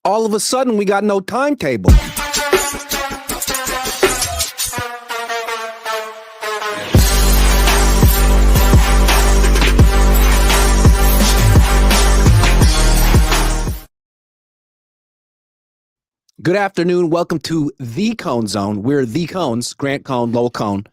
all of a sudden we got no timetable. Good afternoon. Welcome to the Cohn Zone. We're the Cohns, Grant Cohn, Lowell Cohn.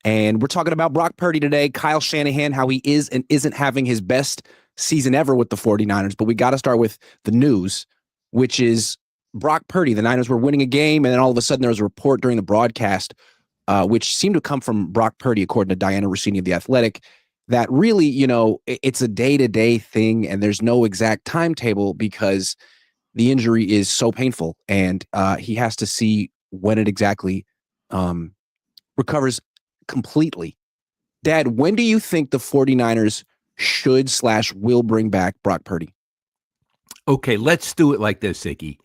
And we're talking about Brock Purdy today, Kyle Shanahan, how he is and isn't having his best season ever with the 49ers. But we got to start with the news, which is Brock Purdy. The Niners were winning a game, and then all of a sudden there was a report during the broadcast, which seemed to come from Brock Purdy, according to Diana Rossini of The Athletic, that really, it's a day-to-day thing, and there's no exact timetable because the injury is so painful, and he has to see when it exactly recovers completely. Dad, when do you think the 49ers should/will bring back Brock Purdy? Okay, let's do it like this, Iggy.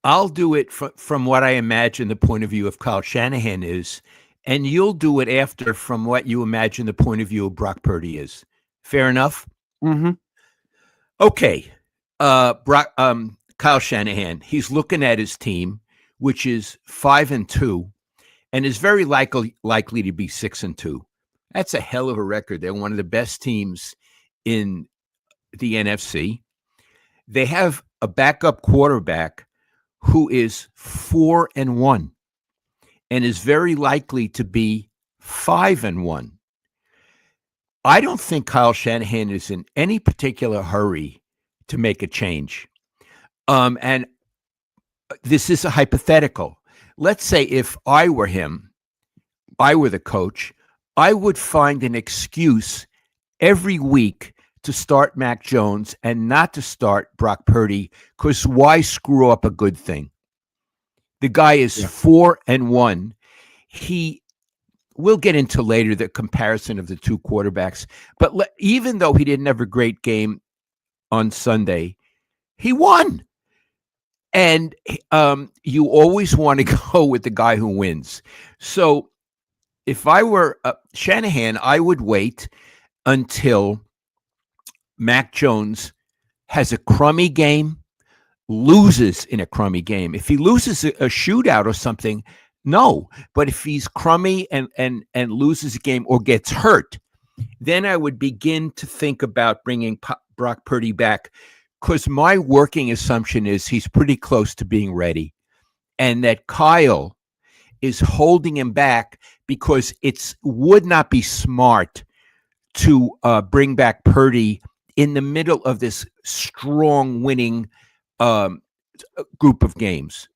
I'll do it from what I imagine the point of view of Kyle Shanahan is, and you'll do it after from what you imagine the point of view of Brock Purdy is. Fair enough? Mm-hmm. Okay. Kyle Shanahan, he's looking at his team, which is 5-2, and is very likely to be 6-2. That's a hell of a record. They're one of the best teams in the NFC. They have a backup quarterback who is 4-1 and is very likely to be 5-1. I don't think Kyle Shanahan is in any particular hurry to make a change. And this is a hypothetical. Let's say if I were him, I were the coach, I would find an excuse every week to start Mac Jones and not to start Brock Purdy, because why screw up a good thing? The guy is 4-1. We'll get into later the comparison of the two quarterbacks, but even though he didn't have a great game on Sunday, he won. And you always want to go with the guy who wins. So if I were Shanahan, I would wait until Mac Jones has a crummy game, loses in a crummy game. If he loses a shootout or something, no. But if he's crummy and loses a game or gets hurt, then I would begin to think about bringing Brock Purdy back, because my working assumption is he's pretty close to being ready, and that Kyle is holding him back because it would not be smart to bring back Purdy in the middle of this strong winning group of games.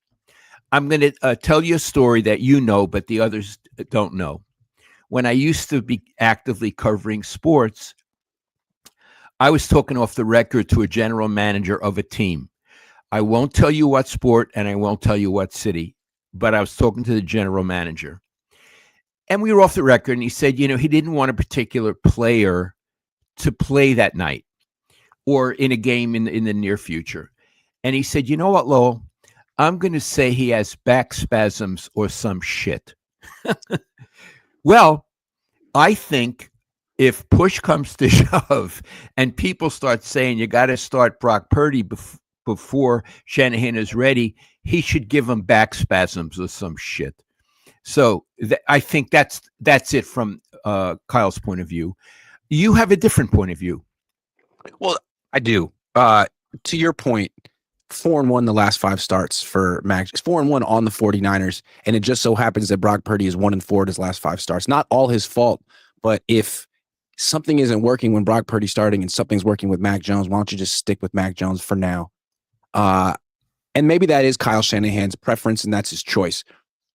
I'm going to tell you a story that you know, but the others don't know. When I used to be actively covering sports, I was talking off the record to a general manager of a team. I won't tell you what sport and I won't tell you what city, but I was talking to the general manager. And we were off the record, and he said, he didn't want a particular player to play that night or in a game in the near future. And he said, you know what, Lowell? I'm going to say he has back spasms or some shit. Well, I think if push comes to shove and people start saying you got to start Brock Purdy before Shanahan is ready, he should give him back spasms or some shit. So I think that's it from Kyle's point of view. You have a different point of view. Well, I do. To your point, 4-1 the last 5 starts for Mac. It's 4-1 on the 49ers, and it just so happens that Brock Purdy is 1-4 his last 5 starts. Not all his fault, but if something isn't working when Brock Purdy's starting and something's working with Mac Jones, why don't you just stick with Mac Jones for now? And maybe that is Kyle Shanahan's preference, and that's his choice.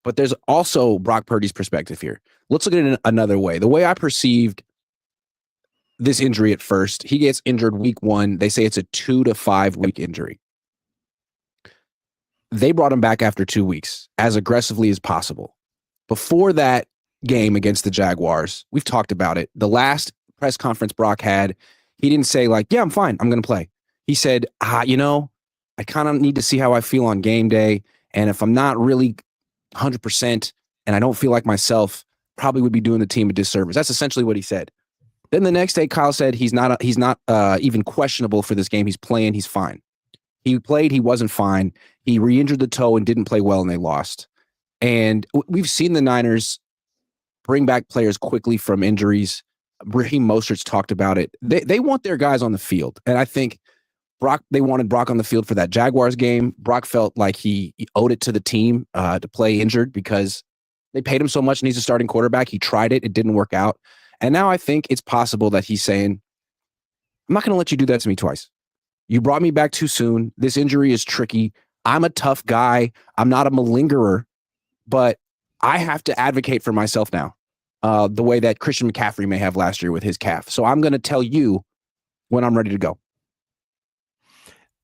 But there's also Brock Purdy's perspective here. Let's look at it another way. The way I perceived this injury at first, he gets injured week 1. They say it's a 2 to 5 week injury. They brought him back after 2 weeks as aggressively as possible. Before that game against the Jaguars, we've talked about it. The last press conference Brock had, he didn't say yeah, I'm fine, I'm going to play. He said, I kind of need to see how I feel on game day. And if I'm not really 100% and I don't feel like myself, probably would be doing the team a disservice. That's essentially what he said. Then the next day, Kyle said he's not even questionable for this game. He's playing. He's fine. He played. He wasn't fine. He re-injured the toe and didn't play well, and they lost. And we've seen the Niners bring back players quickly from injuries. Raheem Mostert's talked about it. They want their guys on the field. And I think they wanted Brock on the field for that Jaguars game. Brock felt like he owed it to the team to play injured because they paid him so much and he's a starting quarterback. He tried it. It didn't work out. And now I think it's possible that he's saying, I'm not going to let you do that to me twice. You brought me back too soon. This injury is tricky. I'm a tough guy. I'm not a malingerer, but I have to advocate for myself now, the way that Christian McCaffrey may have last year with his calf. So I'm going to tell you when I'm ready to go.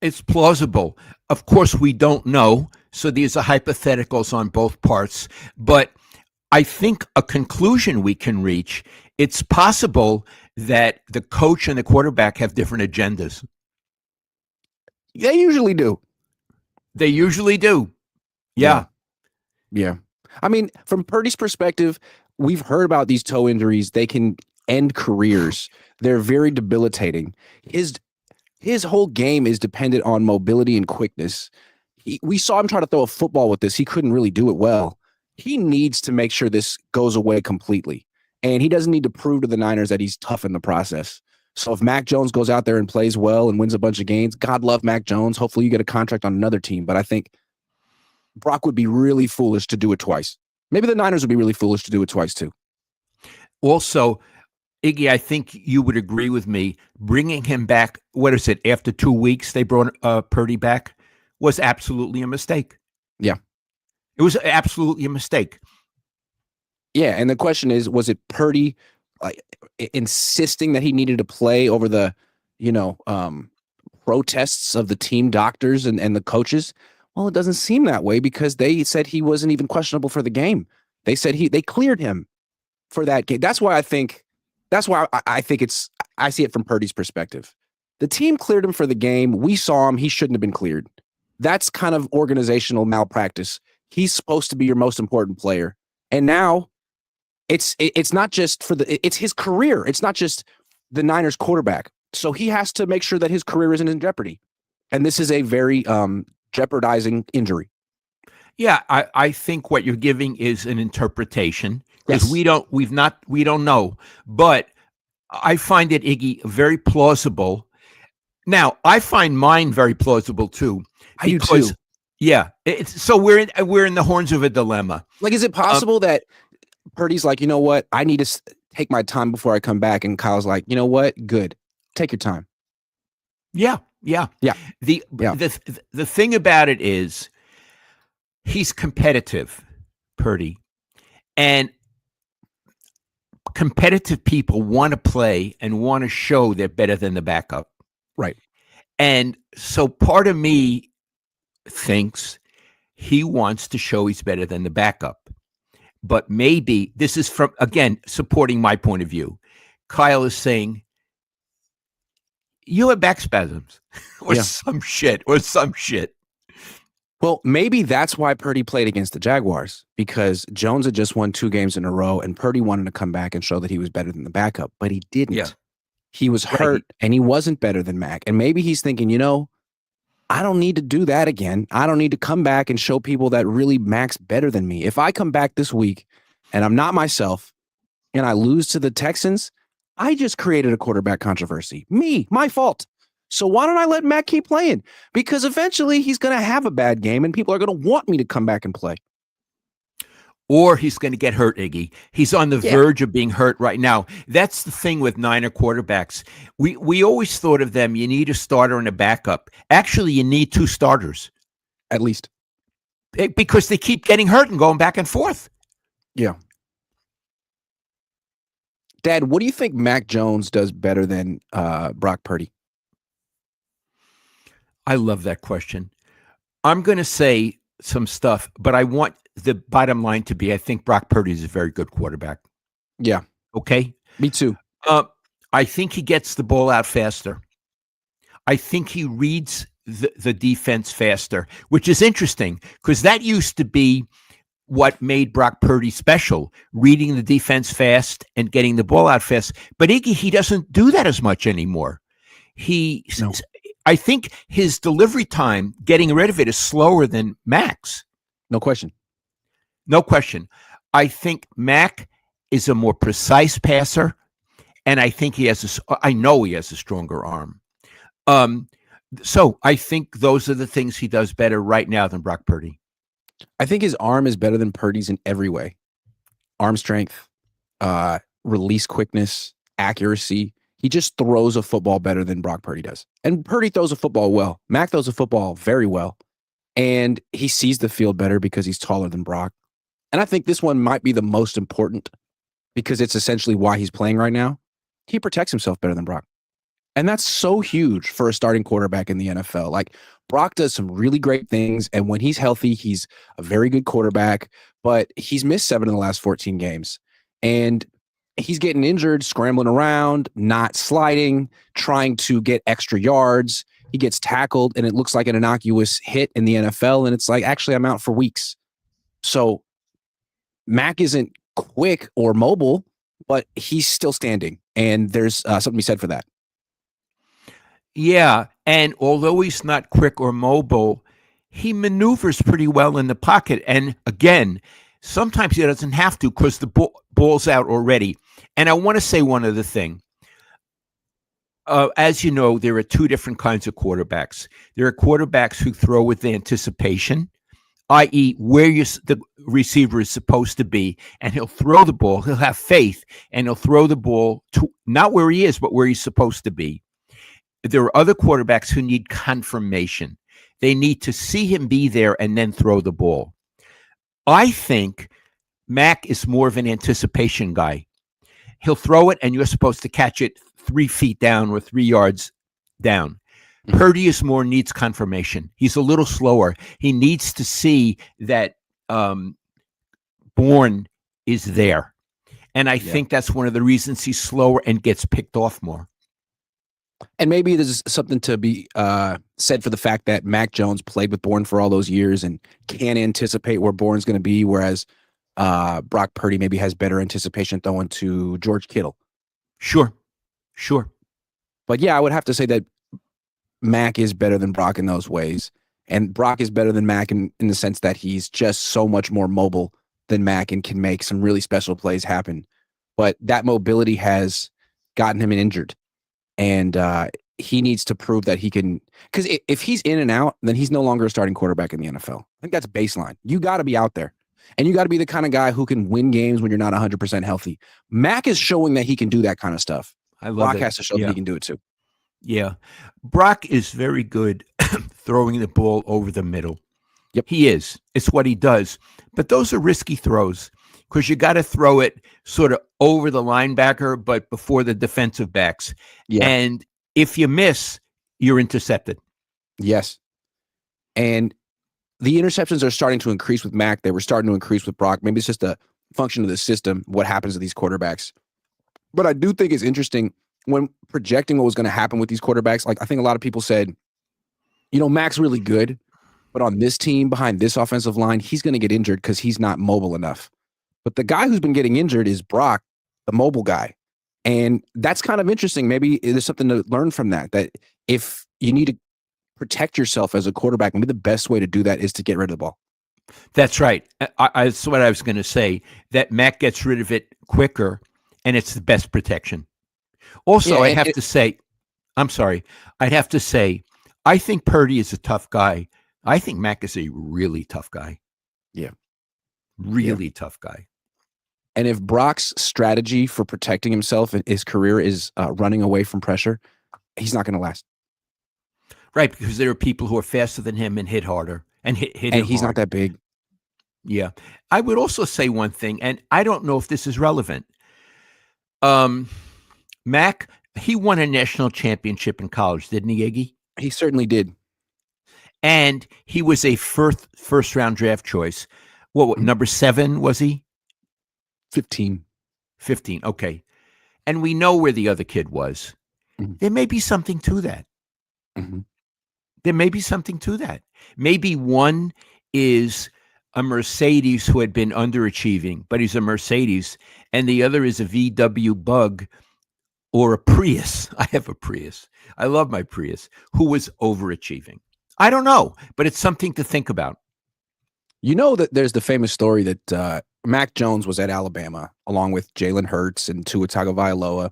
It's plausible. Of course, we don't know. So these are hypotheticals on both parts. But I think a conclusion we can reach, it's possible that the coach and the quarterback have different agendas. They usually do. They usually do. Yeah. Yeah. I mean, from Purdy's perspective, we've heard about these toe injuries. They can end careers. They're very debilitating. His whole game is dependent on mobility and quickness. We saw him try to throw a football with this. He couldn't really do it well. He needs to make sure this goes away completely. And he doesn't need to prove to the Niners that he's tough in the process. So if Mac Jones goes out there and plays well and wins a bunch of games, God love Mac Jones. Hopefully you get a contract on another team. But I think Brock would be really foolish to do it twice. Maybe the Niners would be really foolish to do it twice too. Also, Iggy, I think you would agree with me. Bringing him back, what is it, after 2 weeks they brought Purdy back, was absolutely a mistake. Yeah. It was absolutely a mistake. Yeah, and the question is, was it Purdy insisting that he needed to play over the, protests of the team doctors and the coaches? Well, it doesn't seem that way because they said he wasn't even questionable for the game. They said they cleared him for that game. That's why I think I see it from Purdy's perspective. The team cleared him for the game. We saw him. He shouldn't have been cleared. That's kind of organizational malpractice. He's supposed to be your most important player. And now it's not just it's his career. It's not just the Niners quarterback. So he has to make sure that his career isn't in jeopardy. And this is a very jeopardizing injury. Yeah, I think what you're giving is an interpretation because Yes. we don't know. But I find it, Iggy, very plausible. Now, I find mine very plausible too. I do too. Yeah, so we're in the horns of a dilemma. Like, is it possible that Purdy's like, you know what? I need to take my time before I come back. And Kyle's like, you know what? Good. Take your time. Yeah. The thing about it is he's competitive, Purdy, and competitive people want to play and want to show they're better than the backup. Right. And so part of me thinks he wants to show he's better than the backup. But maybe this is from, again, supporting my point of view. Kyle is saying, you have back spasms or some shit. Well, maybe that's why Purdy played against the Jaguars, because Jones had just won 2 games in a row and Purdy wanted to come back and show that he was better than the backup, but he didn't. Yeah. He was hurt and he wasn't better than Mac. And maybe he's thinking, I don't need to do that again. I don't need to come back and show people that really Mac's better than me. If I come back this week and I'm not myself and I lose to the Texans, I just created a quarterback controversy. My fault. So why don't I let Mac keep playing? Because eventually he's going to have a bad game and people are going to want me to come back and play. Or he's going to get hurt, Iggy. He's on the verge of being hurt right now. That's the thing with Niner quarterbacks. We always thought of them, you need a starter and a backup. Actually, you need 2 starters. At least. Because they keep getting hurt and going back and forth. Yeah. Dad, what do you think Mac Jones does better than Brock Purdy? I love that question. I'm going to say some stuff, but I want the bottom line to be, I think Brock Purdy is a very good quarterback. Yeah. Okay? Me too. I think he gets the ball out faster. I think he reads the defense faster, which is interesting because that used to be what made Brock Purdy special, reading the defense fast and getting the ball out fast. But Iggy, he doesn't do that as much anymore. I think his delivery time, getting rid of it, is slower than Mac's. No question. No question. I think Mac is a more precise passer, and I think I know he has a stronger arm. So I think those are the things he does better right now than Brock Purdy. I think his arm is better than Purdy's in every way. Arm strength, release quickness, accuracy. He just throws a football better than Brock Purdy does. And Purdy throws a football well. Mac throws a football very well. And he sees the field better because he's taller than Brock. And I think this one might be the most important because it's essentially why he's playing right now. He protects himself better than Brock. And that's so huge for a starting quarterback in the NFL. Like, Brock does some really great things. And when he's healthy, he's a very good quarterback, but he's missed 7 in the last 14 games. And he's getting injured, scrambling around, not sliding, trying to get extra yards. He gets tackled and it looks like an innocuous hit in the NFL. And it's like, actually, I'm out for weeks. So Mac isn't quick or mobile, but he's still standing. And there's something to be said for that. Yeah, and although he's not quick or mobile, he maneuvers pretty well in the pocket. And again, sometimes he doesn't have to because the ball's out already. And I want to say one other thing. As you know, there are two different kinds of quarterbacks. There are quarterbacks who throw with anticipation, i.e., where the receiver is supposed to be, and he'll throw the ball. He'll have faith, and he'll throw the ball to not where he is, but where he's supposed to be. There are other quarterbacks who need confirmation. They need to see him be there and then throw the ball. I think Mac is more of an anticipation guy. He'll throw it, and you're supposed to catch it 3 feet down or 3 yards down. Purdy is more needs confirmation. He's a little slower. He needs to see that Bourne is there. And I think that's one of the reasons he's slower and gets picked off more. And maybe there's something to be said for the fact that Mac Jones played with Bourne for all those years and can anticipate where Bourne's going to be, whereas Brock Purdy maybe has better anticipation throwing to George Kittle. Sure. But yeah, I would have to say that Mac is better than Brock in those ways. And Brock is better than Mac in the sense that he's just so much more mobile than Mac and can make some really special plays happen. But that mobility has gotten him injured. And he needs to prove that he can, because if he's in and out, then he's no longer a starting quarterback in the NFL. I think that's baseline. You got to be out there. And you got to be the kind of guy who can win games when you're not 100% healthy. Mac is showing that he can do that kind of stuff. Brock has to show that he can do it too. Yeah. Brock is very good throwing the ball over the middle. Yep. He is. It's what he does. But those are risky throws because you got to throw it sort of over the linebacker, but before the defensive backs. Yeah. And if you miss, you're intercepted. Yes. And the interceptions are starting to increase with Mac. They were starting to increase with Brock. Maybe it's just a function of the system, what happens to these quarterbacks. But I do think it's interesting when projecting what was going to happen with these quarterbacks. Like, I think a lot of people said, Mac's really good, but on this team, behind this offensive line, he's going to get injured because he's not mobile enough. But the guy who's been getting injured is Brock, the mobile guy. And that's kind of interesting. Maybe there's something to learn from that if you need to protect yourself as a quarterback, maybe the best way to do that is to get rid of the ball. That's right. That's what I was going to say, that Mac gets rid of it quicker, and it's the best protection. Also, I'd have to say, I think Purdy is a tough guy. I think Mac is a really tough guy. Yeah. Really tough guy. And if Brock's strategy for protecting himself in his career is running away from pressure, he's not going to last. Right, because there are people who are faster than him and hit harder and hit and he's hard. Not that big. Yeah. I would also say one thing, and I don't know if this is relevant. Mac, he won a national championship in college, didn't he, Iggy? He certainly did. And he was a first round draft choice. What number 7 was he? 15. Okay. And we know where the other kid was. Mm-hmm. There may be something to that. Mm-hmm. There may be something to that. Maybe one is a Mercedes who had been underachieving, but he's a Mercedes, and the other is a VW Bug or a Prius. I have a Prius. I love my Prius. Who was overachieving? I don't know, but it's something to think about. You know that there's the famous story that Mac Jones was at Alabama along with Jalen Hurts and Tua Tagovailoa,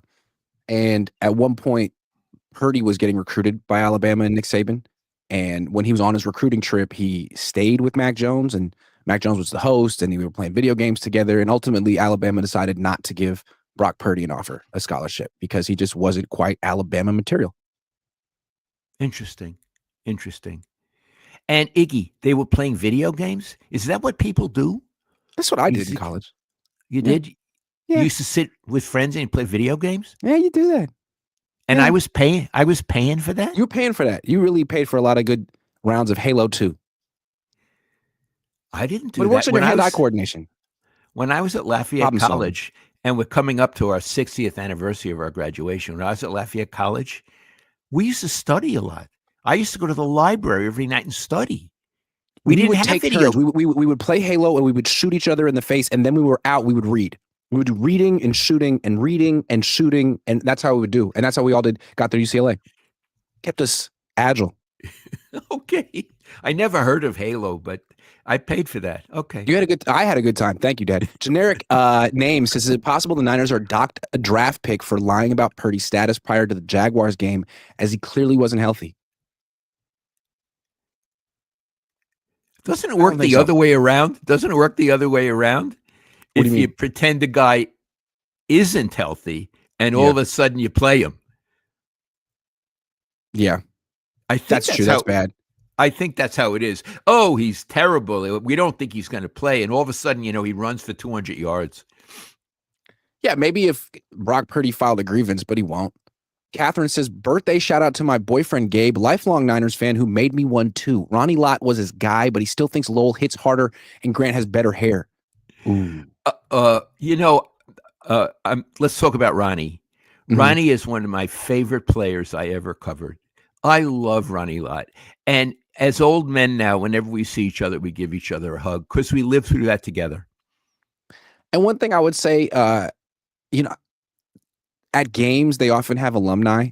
and at one point Purdy was getting recruited by Alabama and Nick Saban. And when he was on his recruiting trip, he stayed with Mac Jones, and Mac Jones was the host, and they were playing video games together. And ultimately, Alabama decided not to give Brock Purdy an offer, a scholarship, because he just wasn't quite Alabama material. Interesting. Interesting. And Iggy, they were playing video games? Is that what people do? That's what I You did in sit- college. You Yeah. did? You Yeah. used to sit with friends and play video games? Yeah, you do that. And Yeah. I was paying for that? You were paying for that. You really paid for a lot of good rounds of Halo 2. I didn't do But it that. works on your hand-eye coordination. When I was at Lafayette Problem solving. College, and we're coming up to our 60th anniversary of our graduation, when I was at Lafayette College, we used to study a lot. I used to go to the library every night and study. We didn't would have take video. turns. We would play Halo, and we would shoot each other in the face, and then we were out. We would read. We would do reading and shooting and reading and shooting, and that's how we would do. And that's how we all got through UCLA. Kept us agile. Okay. I never heard of Halo, but I paid for that. Okay. I had a good time. Thank you, Dad. Generic name says, is it possible the Niners are docked a draft pick for lying about Purdy's status prior to the Jaguars game, as he clearly wasn't healthy? Doesn't it don't work think the so. other way around? Doesn't it work the other way around? What do If you you mean? pretend the guy isn't healthy and all Yeah. of a sudden you play him. Yeah, I think that's true. That's bad. I think that's how it is. Oh, he's terrible. We don't think he's going to play. And all of a sudden, he runs for 200 yards. Yeah, maybe if Brock Purdy filed a grievance, but he won't. Catherine says, birthday shout out to my boyfriend Gabe, lifelong Niners fan who made me one too. Ronnie Lott was his guy, but he still thinks Lowell hits harder and Grant has better hair. Ooh. Let's talk about Ronnie. Mhm. Ronnie is one of my favorite players I ever covered. I love Ronnie Lott. And as old men now, whenever we see each other, we give each other a hug because we lived through that together. And one thing I would say, at games, they often have alumni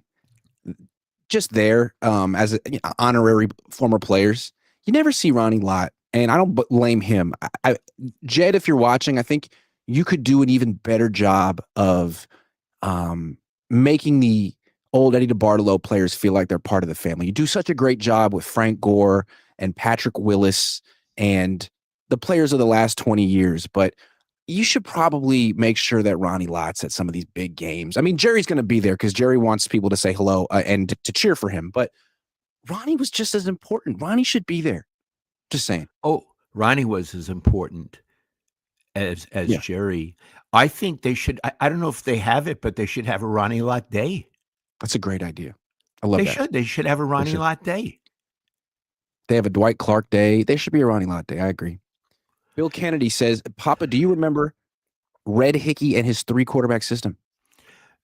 just there as honorary former players. You never see Ronnie Lott, and I don't blame him. Jed, if you're watching, I think you could do an even better job of making the old Eddie DeBartolo players feel like they're part of the family. You do such a great job with Frank Gore and Patrick Willis and the players of the last 20 years, but you should probably make sure that Ronnie Lott's at some of these big games. I mean, Jerry's going to be there because Jerry wants people to say hello and to cheer for him, but Ronnie was just as important. Ronnie should be there. Just saying. Oh, Ronnie was as important as Yeah. Jerry. I think they should. I don't know if they have it, but they should have a Ronnie Lott Day. That's a great idea. I love They that. should. They should have a Ronnie should. Lott Day. They have a Dwight Clark Day. They should be a Ronnie Lott Day. I agree. Bill Kennedy says, Papa, do you remember Red Hickey and his 3-quarterback system?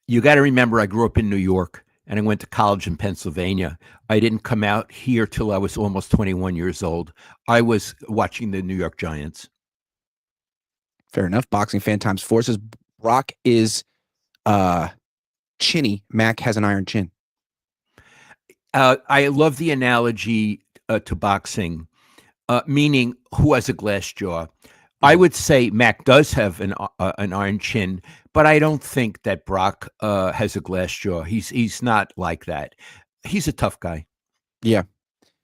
You got to remember, I grew up in New York and I went to college in Pennsylvania. I didn't come out here till I was almost 21 years old. I was watching the New York Giants. Fair enough. Boxing fan times 4 says Brock is chinny. Mac has an iron chin. I love the analogy to boxing, meaning who has a glass jaw. I would say Mac does have an iron chin, but I don't think that Brock has a glass jaw. He's not like that. He's a tough guy. Yeah.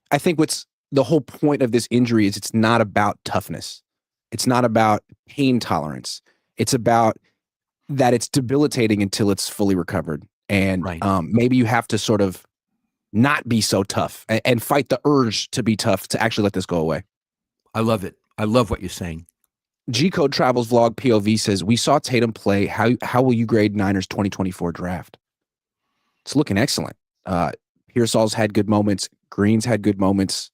I think what's the whole point of this injury is it's not about toughness. It's not about pain tolerance. It's about that it's debilitating until it's fully recovered. And Right. Maybe you have to sort of not be so tough and fight the urge to be tough to actually let this go away. I love it. I love what you're saying. G-Code Travels Vlog POV says, we saw Tatum play. How will you grade Niners 2024 draft? It's looking excellent. Pearsall's had good moments. Green's had good moments.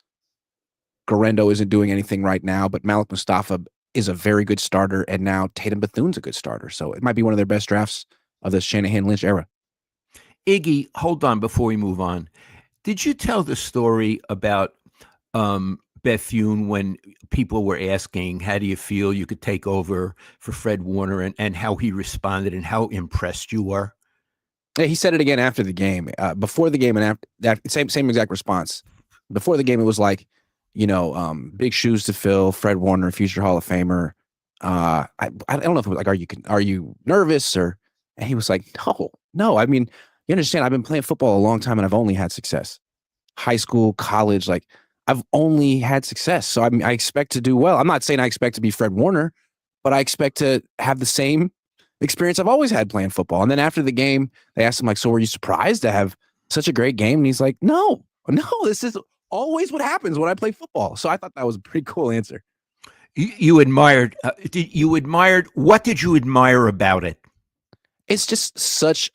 Garendo isn't doing anything right now, but Malik Mustafa is a very good starter, and now Tatum Bethune's a good starter. So it might be one of their best drafts of the Shanahan-Lynch era. Iggy, hold on before we move on. Did you tell the story about Bethune when people were asking, how do you feel you could take over for Fred Warner, and how he responded and how impressed you were? Yeah, he said it again after the game. Before the game and after that, same exact response. Before the game, it was like, big shoes to fill. Fred Warner, future Hall of Famer. I don't know if it was like, are you nervous or? And he was like, no. I mean, you understand? I've been playing football a long time and I've only had success. High school, college, like I've only had success. So I expect to do well. I'm not saying I expect to be Fred Warner, but I expect to have the same experience I've always had playing football. And then after the game, they asked him like, so were you surprised to have such a great game? And he's like, no, this is always what happens when I play football. So I thought that was a pretty cool answer. You admired, what did you admire about it? It's just such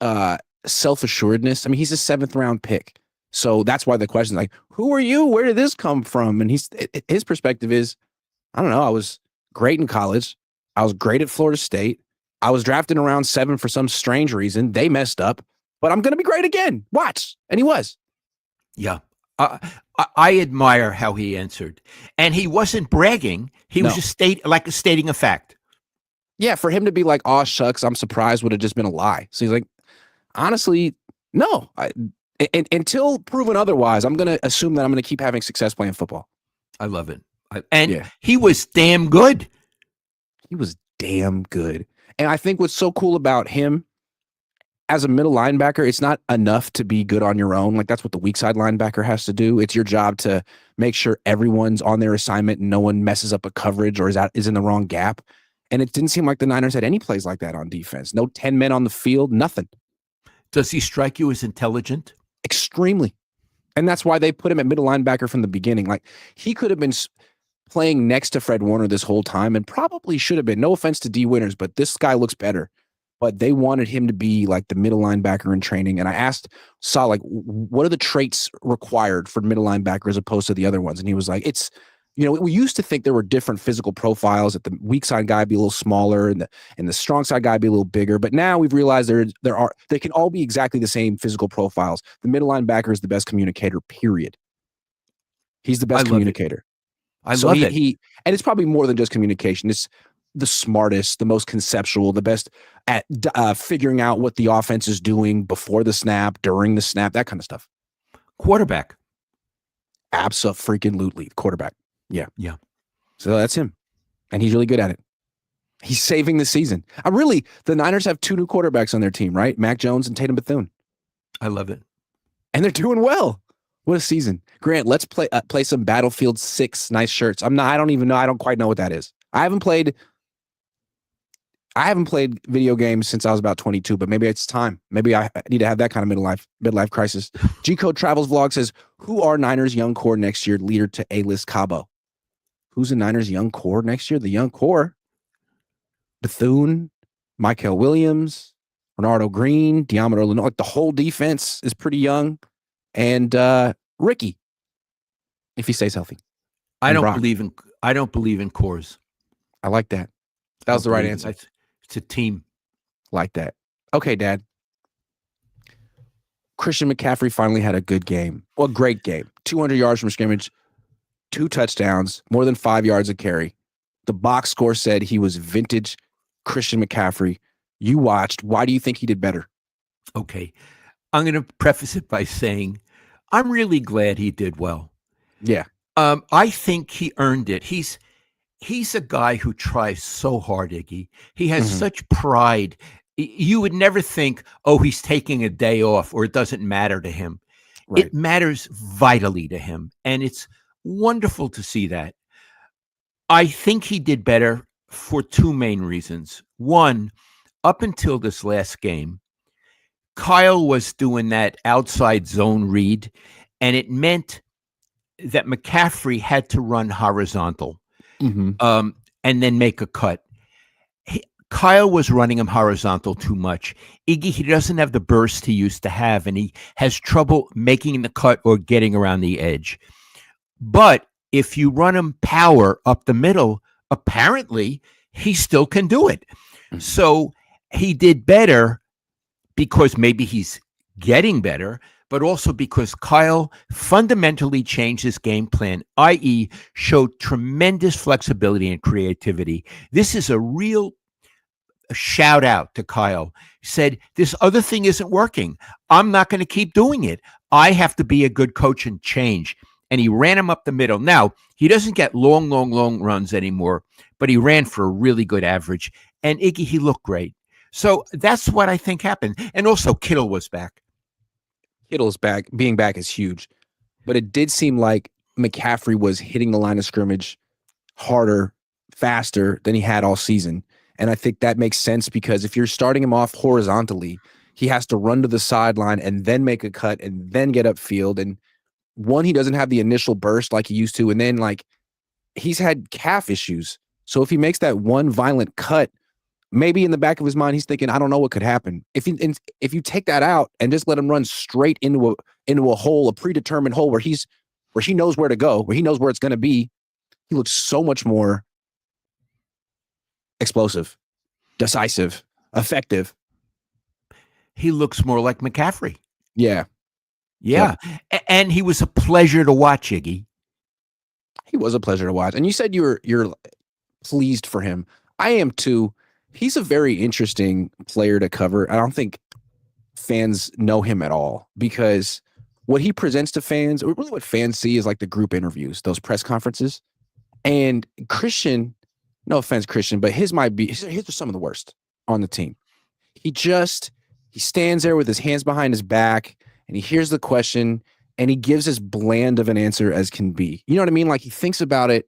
self-assuredness. I mean, he's a 7th round pick. So that's why the question is like, who are you? Where did this come from? And his perspective is, I don't know. I was great in college. I was great at Florida State. I was drafted in round 7 for some strange reason. They messed up, but I'm going to be great again. Watch. And he was. Yeah. I admire how he answered. And he wasn't bragging. He was just stating a fact. Yeah, for him to be like, oh, shucks, I'm surprised would have just been a lie. So he's like, honestly, no. Until proven otherwise, I'm going to assume that I'm going to keep having success playing football. I love it. He was damn good. He was damn good. And I think what's so cool about him as a middle linebacker, it's not enough to be good on your own. Like that's what the weak side linebacker has to do. It's your job to make sure everyone's on their assignment and no one messes up a coverage or is in the wrong gap. And it didn't seem like the Niners had any plays like that on defense. No 10 men on the field, nothing. Does he strike you as intelligent? Extremely. And that's why they put him at middle linebacker from the beginning. Like he could have been playing next to Fred Warner this whole time and probably should have been. No offense to D Winters, but this guy looks better. But they wanted him to be like the middle linebacker in training. And I asked Saw, like, what are the traits required for middle linebacker as opposed to the other ones? And he was like, we used to think there were different physical profiles, that the weak side guy be a little smaller and the strong side guy be a little bigger. But now we've realized they can all be exactly the same physical profiles. The middle linebacker is the best communicator, period. He's the best communicator. I love it. And it's probably more than just communication. It's the smartest, the most conceptual, the best at figuring out what the offense is doing before the snap, during the snap, that kind of stuff. Quarterback. Abso-freaking-lutely. Quarterback. Yeah. Yeah. So that's him. And he's really good at it. He's saving the season. The Niners have 2 new quarterbacks on their team, right? Mac Jones and Tatum Bethune. I love it. And they're doing well. What a season. Grant, let's play some Battlefield 6 nice shirts. I don't even know. I don't quite know what that is. I haven't played video games since I was about 22, but maybe it's time. Maybe I need to have that kind of midlife crisis. G-Code Travels Vlog says, who are Niners young core next year leader to A-list Cabo? Who's the Niners young core next year? The young core. Bethune, Michael Williams, Renardo Green, Diamondo Lenoir. Like the whole defense is pretty young. And Ricky, if he stays healthy. I don't believe in cores. I like that. That was the right answer. It's a team. Like that. Okay, Dad. Christian McCaffrey finally had a good game. Well, great game. 200 yards from scrimmage, 2 touchdowns, more than 5 yards a carry. The box score said he was vintage Christian McCaffrey. You watched. Why do you think he did better? Okay. I'm going to preface it by saying I'm really glad he did well. Yeah. I think he earned it. He's a guy who tries so hard, Iggy. He has such pride. You would never think, he's taking a day off or it doesn't matter to him. Right. It matters vitally to him. And it's wonderful to see that. I think he did better for 2 main reasons. One, up until this last game, Kyle was doing that outside zone read, and it meant that McCaffrey had to run horizontal. And then make a cut. Kyle was running him horizontal too much. Iggy, he doesn't have the burst he used to have, and he has trouble making the cut or getting around the edge. But if you run him power up the middle, apparently he still can do it. So he did better because maybe he's getting better, but also because Kyle fundamentally changed his game plan, i.e. showed tremendous flexibility and creativity. This is a real a shout out to Kyle. He said, this other thing isn't working. I'm not going to keep doing it. I have to be a good coach and change. And he ran him up the middle. Now, he doesn't get long runs anymore, but he ran for a really good average. And Iggy, he looked great. So that's what I think happened. And also, Kittle was back. Kittle's back. Being back is huge. But it did seem like McCaffrey was hitting the line of scrimmage harder, faster than he had all season. And I think that makes sense because if you're starting him off horizontally, he has to run to the sideline and then make a cut and then get upfield. And one, he doesn't have the initial burst like he used to. And then like he's had calf issues. So if he makes that one violent cut, maybe in the back of his mind, he's thinking, I don't know what could happen. If you take that out and just let him run straight into a hole, a predetermined hole where he knows where to go, where he knows where it's going to be, he looks so much more explosive, decisive, effective. He looks more like McCaffrey. Yeah. Yeah. Yep. And he was a pleasure to watch, Iggy. He was a pleasure to watch. And you said you're pleased for him. I am too. He's a very interesting player to cover. I don't think fans know him at all because what he presents to fans, or really what fans see is like the group interviews, those press conferences. And Christian, no offense, Christian, but his are some of the worst on the team. He stands there with his hands behind his back and he hears the question and he gives as bland of an answer as can be. You know what I mean? Like he thinks about it.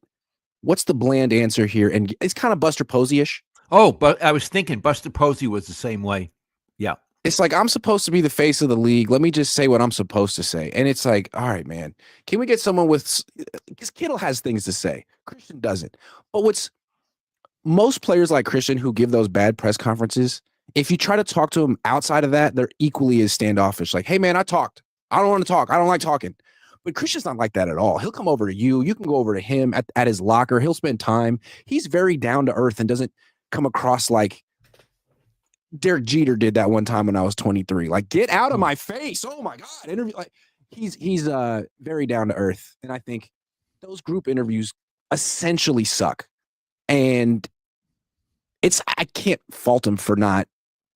What's the bland answer here? And it's kind of Buster Posey-ish. Oh, but I was thinking Buster Posey was the same way. Yeah. It's like, I'm supposed to be the face of the league. Let me just say what I'm supposed to say. And it's like, all right, man, can we get someone because Kittle has things to say. Christian doesn't. But most players like Christian who give those bad press conferences, if you try to talk to them outside of that, they're equally as standoffish. Like, hey, man, I talked. I don't want to talk. I don't like talking. But Christian's not like that at all. He'll come over to you. You can go over to him at his locker. He'll spend time. He's very down to earth and doesn't come across like Derek Jeter did that one time when I was 23. Like, get out of my face. Oh my God. Interview. Like he's very down to earth. And I think those group interviews essentially suck. And I can't fault him for not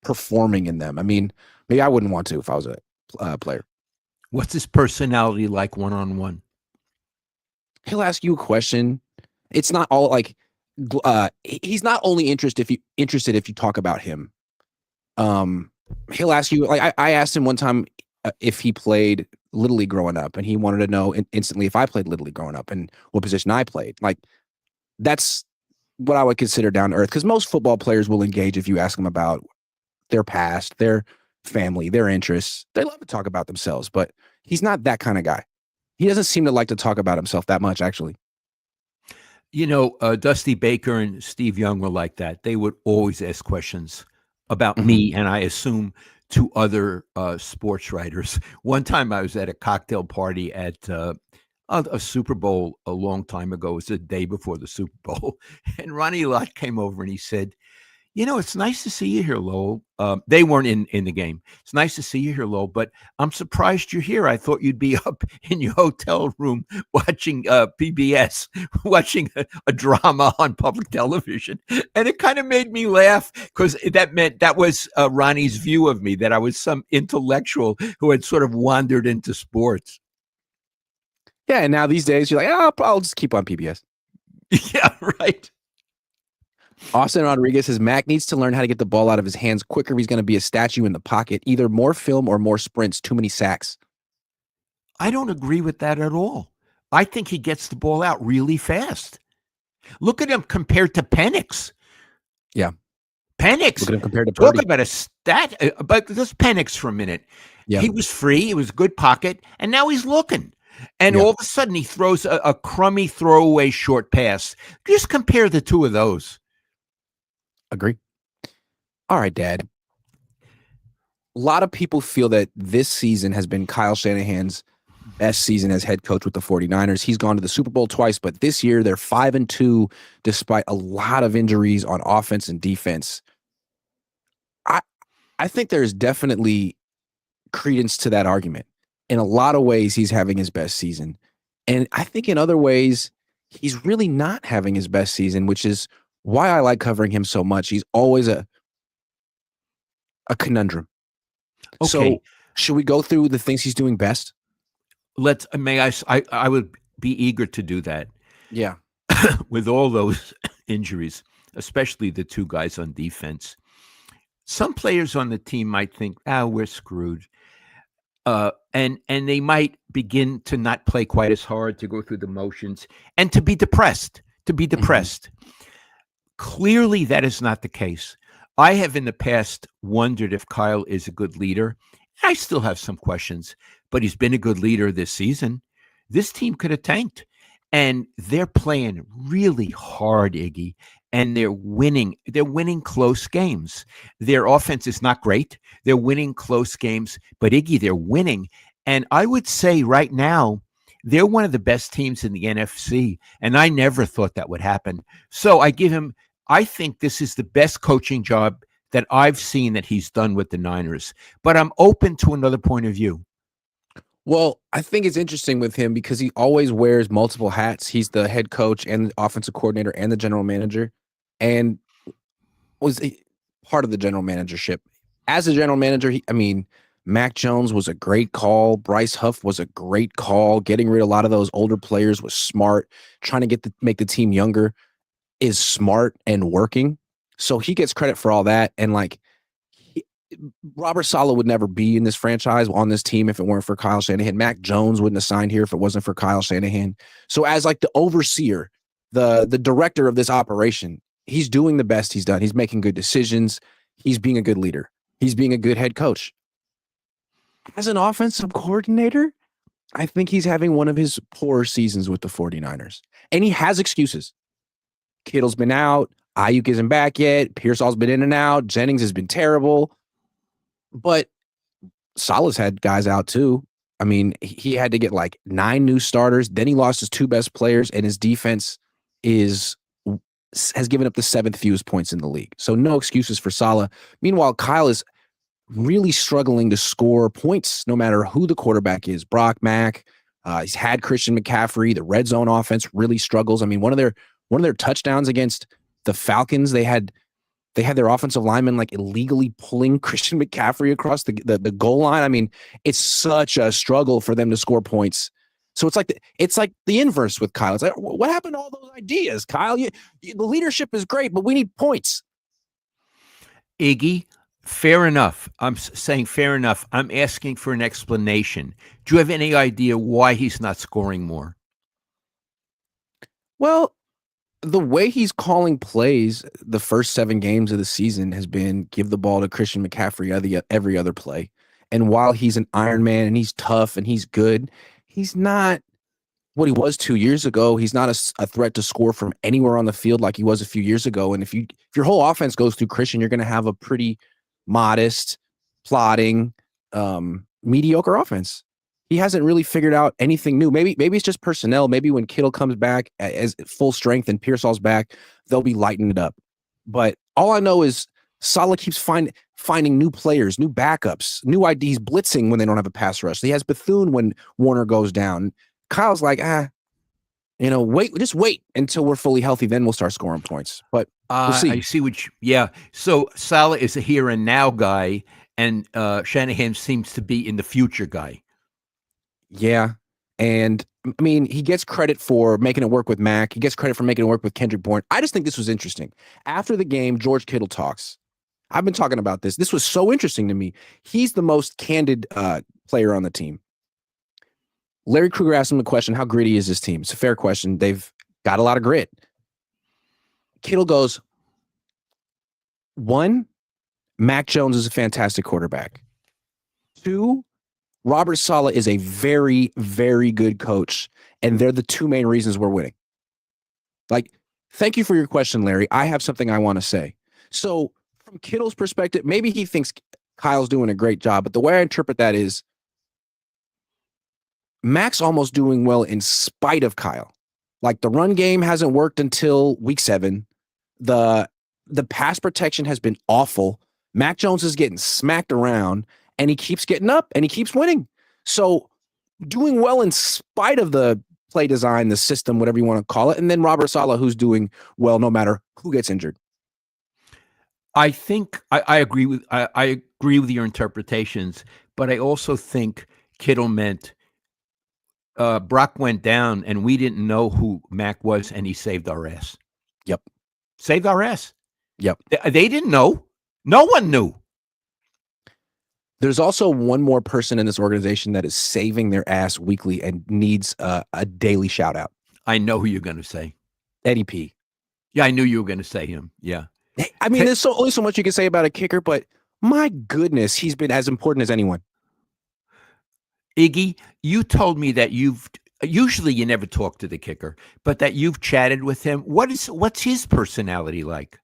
performing in them. I mean, maybe I wouldn't want to if I was a player. What's his personality like one-on-one? He'll ask you a question. It's not all like he's not only interested if you talk about him. He'll ask you, like I asked him one time if he played Little League growing up, and he wanted to know instantly if I played Little League growing up and what position I played. Like that's what I would consider down to earth, because most football players will engage if you ask them about their past, their family, their interests. They love to talk about themselves, but he's not that kind of guy. He doesn't seem to like to talk about himself that much, actually. You know, Dusty Baker and Steve Young were like that. They would always ask questions about me, and I assume to other sports writers. One time I was at a cocktail party at a Super Bowl a long time ago. It was the day before the Super Bowl. And Ronnie Lott came over and he said, you know, it's nice to see you here, Lowell. They weren't in the game. It's nice to see you here, Lowell, but I'm surprised you're here. I thought you'd be up in your hotel room watching PBS, watching a drama on public television. And it kind of made me laugh because that was Ronnie's view of me, that I was some intellectual who had sort of wandered into sports. Yeah, and now these days you're like, oh, I'll just keep on PBS. Yeah, right. Austin Rodriguez says Mac needs to learn how to get the ball out of his hands quicker if he's going to be a statue in the pocket. Either more film or more sprints. Too many sacks. I don't agree with that at all. I think he gets the ball out really fast. Look at him compared to Penix. Yeah. Penix. Look at him compared to Purdy. Talk about a stat. But just Penix for a minute. Yeah. He was free. He was a good pocket. And now he's looking. And all of a sudden he throws a crummy throwaway short pass. Just compare the two of those. Agree. All right, Dad. A lot of people feel that this season has been Kyle Shanahan's best season as head coach with the 49ers. He's gone to the Super Bowl twice, but this year they're 5-2 despite a lot of injuries on offense and defense. I think there's definitely credence to that argument. In a lot of ways, he's having his best season. And I think in other ways, he's really not having his best season, which is why I like covering him so much. He's always a a conundrum. Okay, So should we go through the things he's doing best? I would be eager to do that. Yeah. With all those injuries, especially the two guys on defense. Some players on the team might think, we're screwed. And they might begin to not play quite as hard, to go through the motions, and to be depressed. Mhm. Clearly, that is not the case. I have in the past wondered if Kyle is a good leader. I still have some questions, but he's been a good leader this season. This team could have tanked. And they're playing really hard, Iggy, and they're winning. They're winning close games. Their offense is not great. They're winning close games, but Iggy, they're winning. And I would say right now, they're one of the best teams in the NFC. And I never thought that would happen. So I think this is the best coaching job that I've seen that he's done with the Niners. But I'm open to another point of view. Well, I think it's interesting with him because he always wears multiple hats. He's the head coach and the offensive coordinator and the general manager, and was part of the general managership. As a general manager, Mac Jones was a great call. Bryce Huff was a great call. Getting rid of a lot of those older players was smart. Trying to make the team younger is smart and working. So he gets credit for all that. And Robert Saleh would never be in this franchise on this team if it weren't for Kyle Shanahan. Mac Jones wouldn't have signed here if it wasn't for Kyle Shanahan. So as like the overseer, the director of this operation, he's doing the best he's done. He's making good decisions. He's being a good leader. He's being a good head coach. As an offensive coordinator, I think he's having one of his poor seasons with the 49ers. And he has excuses. Kittle's been out. Ayuk isn't back yet. Pearsall's been in and out. Jennings has been terrible. But Saleh's had guys out too. I mean, he had to get like 9 new starters. Then he lost his 2 best players, and his defense has given up the 7th fewest points in the league. So no excuses for Saleh. Meanwhile, Kyle is really struggling to score points no matter who the quarterback is. Brock, Mac, he's had Christian McCaffrey. The red zone offense really struggles. I mean, one of their touchdowns against the Falcons, they had their offensive lineman like illegally pulling Christian McCaffrey across the goal line. I mean, it's such a struggle for them to score points. So it's like the inverse with Kyle. It's like, what happened to all those ideas, Kyle? The leadership is great, but we need points. Iggy, fair enough. I'm saying fair enough. I'm asking for an explanation. Do you have any idea why he's not scoring more? Well, the way he's calling plays the first 7 games of the season has been give the ball to Christian McCaffrey every other play. And while he's an Iron Man and he's tough and he's good, he's not what he was 2 years ago. He's not a threat to score from anywhere on the field like he was a few years ago. And if your whole offense goes through Christian, you're going to have a pretty modest, plodding, mediocre offense. He hasn't really figured out anything new. Maybe it's just personnel. Maybe when Kittle comes back as full strength and Pearsall's back, they'll be lighting it up. But all I know is Saleh keeps finding new players, new backups, new IDs, blitzing when they don't have a pass rush. He has Bethune when Warner goes down. Kyle's like, just wait until we're fully healthy. Then we'll start scoring points. But we'll see. I see yeah. So Saleh is a here and now guy, and Shanahan seems to be in the future guy. Yeah. And I mean, he gets credit for making it work with Mac. He gets credit for making it work with Kendrick Bourne. I just think this was interesting. After the game, George Kittle talks. I've been talking about this. This was so interesting to me. He's the most candid player on the team. Larry Krueger asked him the question, how gritty is this team? It's a fair question. They've got a lot of grit. Kittle goes, 1, Mac Jones is a fantastic quarterback. 2, Robert Saleh is a very, very good coach, and they're the 2 main reasons we're winning. Like, thank you for your question, Larry. I have something I want to say. So from Kittle's perspective, maybe he thinks Kyle's doing a great job, but the way I interpret that is Mac's almost doing well in spite of Kyle. Like, the run game hasn't worked until week 7. The pass protection has been awful. Mac Jones is getting smacked around, and he keeps getting up, and he keeps winning. So doing well in spite of the play design, the system, whatever you want to call it. And then Robert Saleh, who's doing well no matter who gets injured. I think I agree with I agree with your interpretations, but I also think Kittle meant Brock went down and we didn't know who Mac was, and he saved our ass. Yep. Saved our ass. Yep. They didn't know. No one knew. There's also one more person in this organization that is saving their ass weekly and needs a daily shout out. I know who you're going to say. Eddie P. Yeah, I knew you were going to say him. Yeah. I mean, there's only so much you can say about a kicker, but my goodness, he's been as important as anyone. Iggy, you told me that usually you never talk to the kicker, but that you've chatted with him. What's his personality like?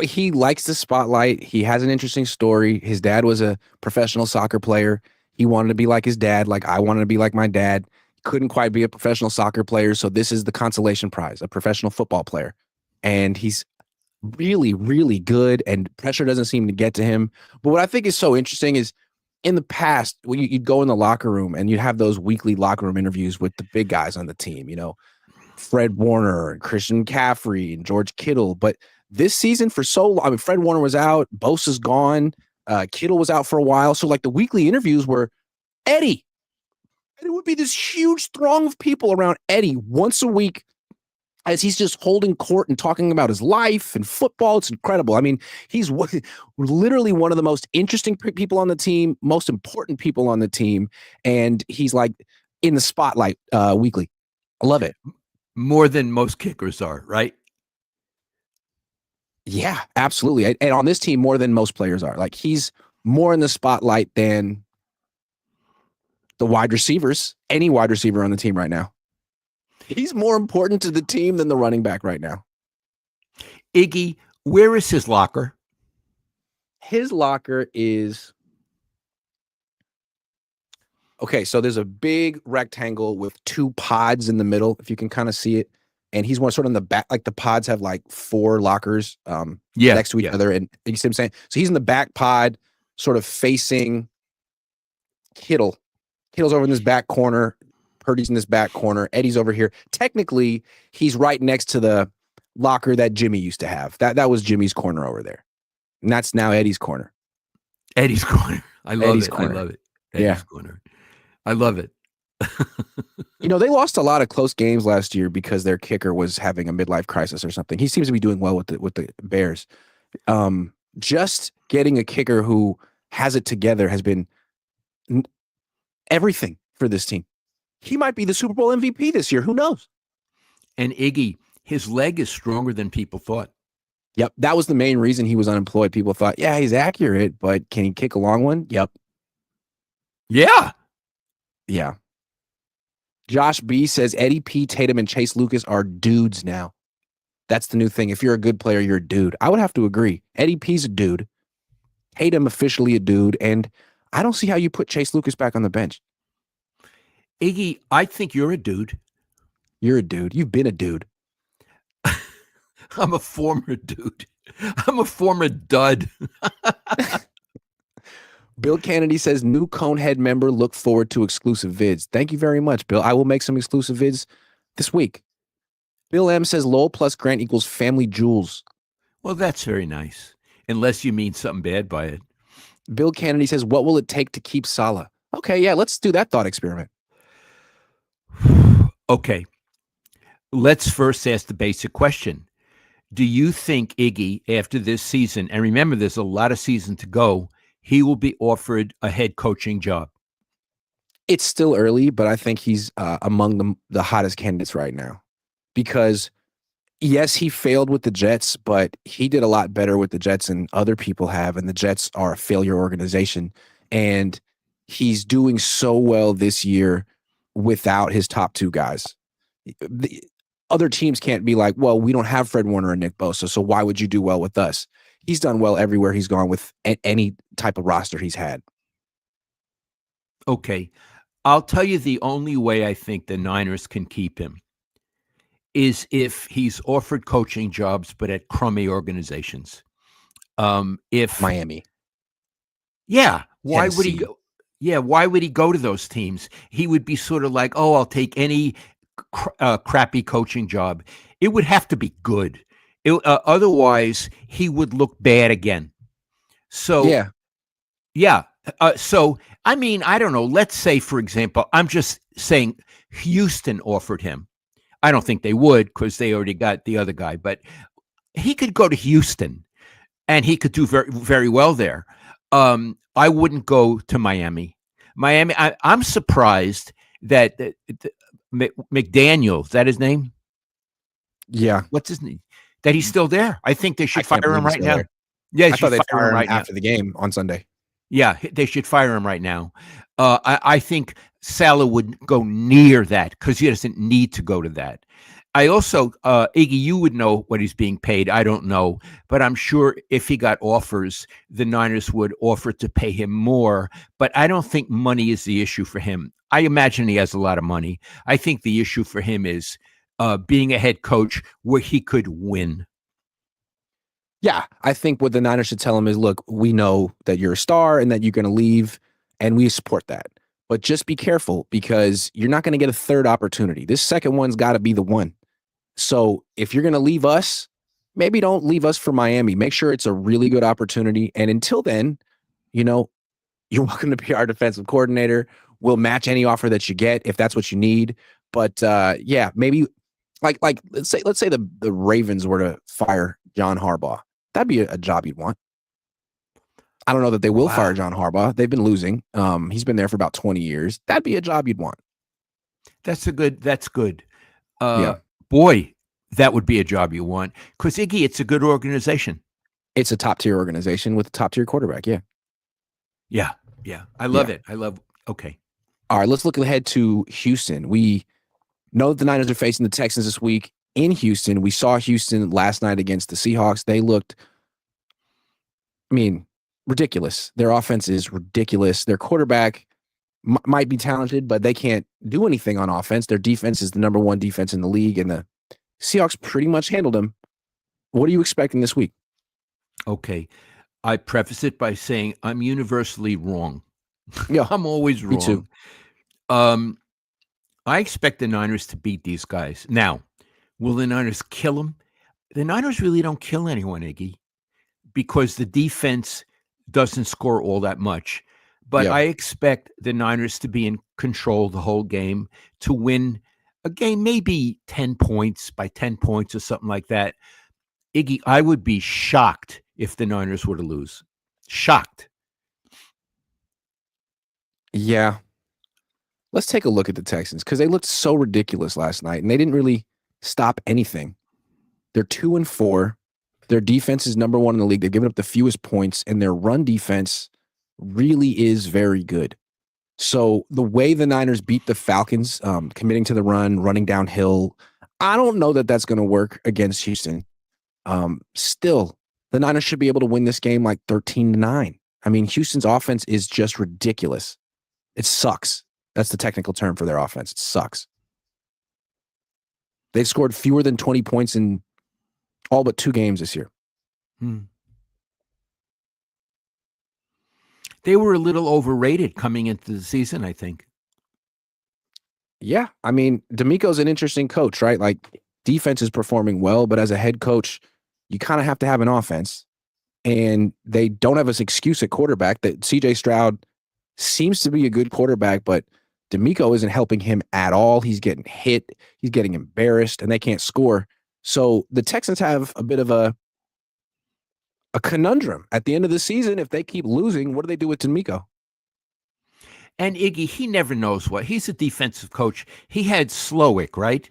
He likes the spotlight. He has an interesting story. His dad was a professional soccer player. He wanted to be like his dad, like I wanted to be like my dad. Couldn't quite be a professional soccer player, so this is the consolation prize, a professional football player. And he's really, really good, and pressure doesn't seem to get to him. But what I think is so interesting is in the past, when you'd go in the locker room and you'd have those weekly locker room interviews with the big guys on the team, Fred Warner and Christian McCaffrey and George Kittle. But this season, for so long, I mean, Fred Warner was out, Bosa's gone, Kittle was out for a while. So like the weekly interviews were Eddie. And it would be this huge throng of people around Eddie once a week as he's just holding court and talking about his life and football. It's incredible. I mean, he's literally one of the most interesting people on the team, most important people on the team. And he's like in the spotlight weekly. I love it. More than most kickers are, right? Yeah, absolutely. And on this team, more than most players are. Like he's more in the spotlight than the wide receivers, any wide receiver on the team right now. He's more important to the team than the running back right now. Iggy, where is his locker? His locker is... Okay, so there's a big rectangle with two pods in the middle, if you can kind of see it. And he's more sort of in the back, like the pods have like four lockers next to each other. And you see what I'm saying? So he's in the back pod, sort of facing Kittle. Kittle's over in this back corner. Purdy's in this back corner. Eddie's over here. Technically, he's right next to the locker that Jimmy used to have. That was Jimmy's corner over there. And that's now Eddie's corner. Eddie's corner. I love Eddie's it. corner. I love it. Eddie's corner. I love it. They lost a lot of close games last year because their kicker was having a midlife crisis or something. He seems to be doing well with the Bears. Just getting a kicker who has it together has been everything for this team. He might be the Super Bowl MVP this year. Who knows? And Iggy, his leg is stronger than people thought. Yep. That was the main reason he was unemployed. People thought, yeah, he's accurate, but can he kick a long one? Yep. Yeah. Yeah. Josh B says Eddie P, Tatum, and Chase Lucas are dudes now. That's the new thing. If you're a good player, you're a dude. I would have to agree. Eddie P's a dude. Tatum officially a dude. And I don't see how you put Chase Lucas back on the bench. Iggy, I think you're a dude. You're a dude. You've been a dude. I'm a former dude. I'm a former dud. Bill Kennedy says, new Conehead member, look forward to exclusive vids. Thank you very much, Bill. I will make some exclusive vids this week. Bill M says, Lowell plus Grant equals family jewels. Well, that's very nice. Unless you mean something bad by it. Bill Kennedy says, what will it take to keep Salah? Okay, yeah, let's do that thought experiment. Okay. Let's first ask the basic question. Do you think Iggy, after this season, and remember there's a lot of season to go, he will be offered a head coaching job? It's still early, but I think he's among the hottest candidates right now. Because, yes, he failed with the Jets, but he did a lot better with the Jets than other people have, and the Jets are a failure organization. And he's doing so well this year without his top two guys. The other teams can't be like, well, we don't have Fred Warner and Nick Bosa, so why would you do well with us? He's done well everywhere he's gone with any type of roster he's had. Okay. I'll tell you the only way I think the Niners can keep him is if he's offered coaching jobs, but at crummy organizations. If Miami. Yeah. Why Tennessee. would he go? Yeah. Why would he go to those teams? He would be sort of like, oh, I'll take any crappy coaching job. It would have to be good. Otherwise, he would look bad again. So, Yeah. yeah. So, I mean, I don't know. Let's say, for example, I'm just saying Houston offered him. I don't think they would because they already got the other guy, but he could go to Houston and he could do very, very well there. I wouldn't go to Miami. I'm surprised that McDaniel, is that his name? Yeah. What's his name? That he's still there. I think they I should can't fire believe him he's right still now. there. Yeah, they I thought should they'd fire fire him him right now. after the game on Sunday. Yeah, they should fire him right now. I think Salah would go near that because he doesn't need to go to that. I also, Iggy, you would know what he's being paid. I don't know, but I'm sure if he got offers, the Niners would offer to pay him more. But I don't think money is the issue for him. I imagine he has a lot of money. I think the issue for him is being a head coach where he could win. Yeah, I think what the Niners should tell him is, look, we know that you're a star and that you're going to leave, and we support that. But just be careful because you're not going to get a third opportunity. This second one's got to be the one. So if you're going to leave us, maybe don't leave us for Miami. Make sure it's a really good opportunity. And until then, you're welcome to be our defensive coordinator. We'll match any offer that you get if that's what you need. But yeah, maybe like let's say the Ravens were to fire John Harbaugh. That'd be a job you'd want. I don't know that they will fire John Harbaugh. They've been losing. He's been there for about 20 years. That'd be a job you'd want. That's good. Yeah. Boy, that would be a job you want. Because, Iggy, it's a good organization. It's a top-tier organization with a top-tier quarterback, yeah. Yeah. I love it. Okay. All right, let's look ahead to Houston. We know that the Niners are facing the Texans this week in Houston. We saw Houston last night against the Seahawks. They looked, ridiculous. Their offense is ridiculous. Their quarterback might be talented, but they can't do anything on offense. Their defense is the number one defense in the league, and the Seahawks pretty much handled them. What are you expecting this week? Okay. I preface it by saying I'm universally wrong. Yeah, I'm always wrong. Me too. I expect the Niners to beat these guys. Now, will the Niners kill them? The Niners really don't kill anyone, Iggy, because the defense doesn't score all that much. But I expect the Niners to be in control the whole game, to win a game, maybe 10 points by 10 points or something like that. Iggy, I would be shocked if the Niners were to lose. Shocked. Yeah. Let's take a look at the Texans because they looked so ridiculous last night, and they didn't really stop anything. They're 2-4. Their defense is number one in the league. They've given up the fewest points, and their run defense really is very good. So the way the Niners beat the Falcons, committing to the run, running downhill, I don't know that that's going to work against Houston. Still, the Niners should be able to win this game like 13-9. Houston's offense is just ridiculous. It sucks. That's the technical term for their offense. It sucks. They've scored fewer than 20 points in all but 2 games this year. They were a little overrated coming into the season, I think. Yeah. D'Amico's an interesting coach, right? Like, defense is performing well, but as a head coach, you kind of have to have an offense. And they don't have this excuse at quarterback that CJ Stroud seems to be a good quarterback, but D'Amico isn't helping him at all. He's getting hit. He's getting embarrassed, and they can't score. So the Texans have a bit of a conundrum at the end of the season. If they keep losing, what do they do with D'Amico? And Iggy, he never knows what. He's a defensive coach. He had Slowick, right?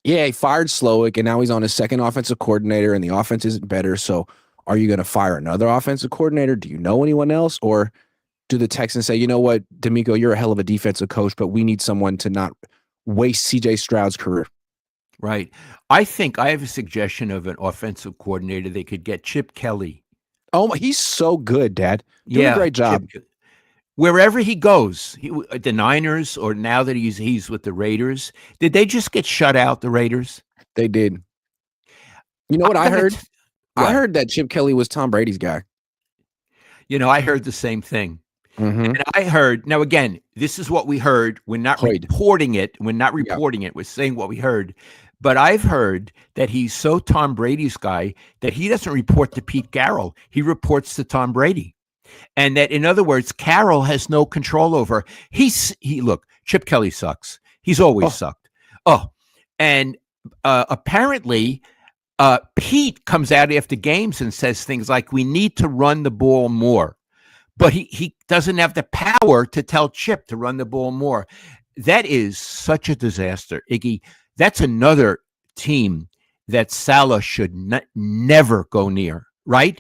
Yeah, he fired Slowick, and now he's on his second offensive coordinator, and the offense isn't better. So are you going to fire another offensive coordinator? Do you know anyone else? Or do the Texans say, you know what, D'Amico, you're a hell of a defensive coach, but we need someone to not waste CJ Stroud's career? Right. I think I have a suggestion of an offensive coordinator. They could get Chip Kelly. Oh, he's so good, Dad. Doing a great job. Wherever he goes, the Niners, or now that he's with the Raiders, did they just get shut out, the Raiders? They did. You know what I heard? I heard that Chip Kelly was Tom Brady's guy. I heard the same thing. Mm-hmm. And I heard, now again, this is what we heard. We're not reporting it. We're not reporting it. We're saying what we heard. But I've heard that he's so Tom Brady's guy that he doesn't report to Pete Carroll. He reports to Tom Brady. And that, in other words, Carroll has no control over. Look, Chip Kelly sucks. He's always sucked. Oh, and apparently Pete comes out after games and says things like, we need to run the ball more. But he doesn't have the power to tell Chip to run the ball more. That is such a disaster, Iggy. That's another team that Salah should never go near, right?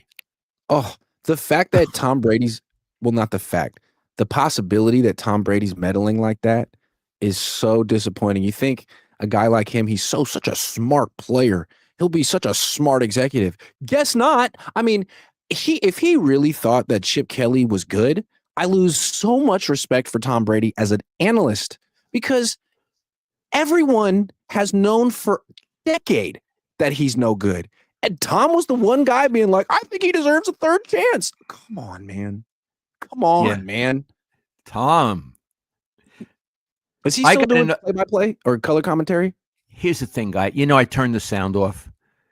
Oh, the fact that Tom Brady's, not the fact, the possibility that Tom Brady's meddling like that is so disappointing. You think a guy like him, he's such a smart player. He'll be such a smart executive. Guess not. I mean, if he really thought that Chip Kelly was good, I lose so much respect for Tom Brady as an analyst, because everyone has known for a decade that he's no good. And Tom was the one guy being like, I think he deserves a third chance. Come on, man. Come on, man. Tom. Is he still doing play-by-play or color commentary? Here's the thing, guy. I turned the sound off.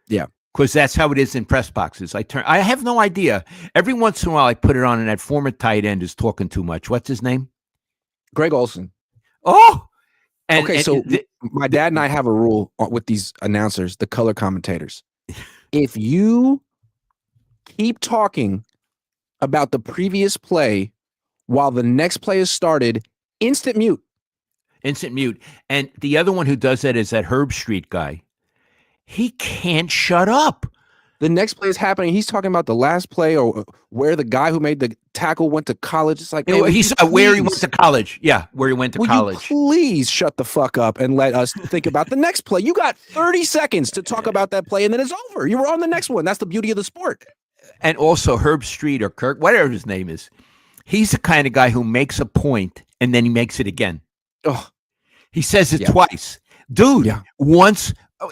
Yeah. Because that's how it is in press boxes. I have no idea. Every once in a while, I put it on, and that former tight end is talking too much. What's his name? Greg Olson. Oh! So my dad and I have a rule with these announcers, the color commentators. If you keep talking about the previous play while the next play is started, instant mute. Instant mute. And the other one who does that is that Herb Street guy. He can't shut up. The next play is happening. He's talking about the last play or where the guy who made the tackle went to college. It's like, he's where he went to college. Yeah, where he went to college. You please shut the fuck up and let us think about the next play. You got 30 seconds to talk about that play, and then it's over. You were on the next one. That's the beauty of the sport. And also Herb Street or Kirk, whatever his name is, he's the kind of guy who makes a point and then he makes it again. Oh, he says it twice. Dude,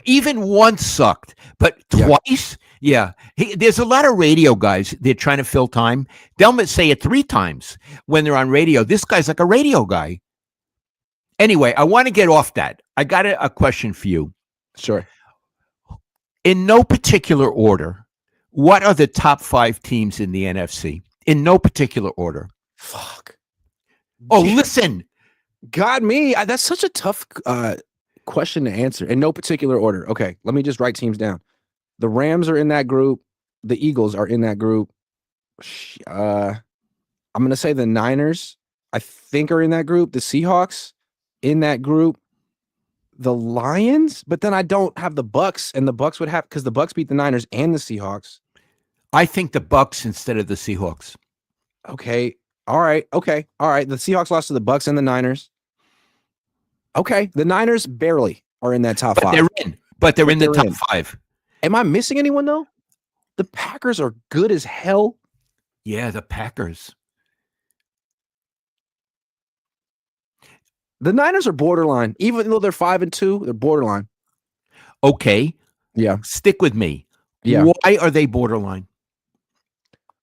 even once sucked, but twice? Yeah. There's a lot of radio guys, they're trying to fill time. They'll say it 3 times when they're on radio. This guy's like a radio guy. Anyway, I want to get off that. I got a question for you. Sure. In no particular order, what are the top 5 teams in the NFC? In no particular order. Fuck. Oh, listen. God, me. That's such a tough question to answer. In no particular order. Okay, let me just write teams down. The Rams are in that group. The Eagles are in that group. I'm going to say the Niners, I think, are in that group. The Seahawks in that group. The Lions, but then I don't have the Bucks, and the Bucks would have, because the Bucks beat the Niners and the Seahawks. I think the Bucks instead of the Seahawks. Okay. All right. Okay. All right. The Seahawks lost to the Bucks and the Niners. Okay. The Niners barely are in that top 5. They're in the top 5. Am I missing anyone though? The Packers are good as hell. Yeah, the Packers. The Niners are borderline. Even though they're 5-2, they're borderline. Okay. Yeah. Stick with me. Yeah. Why are they borderline?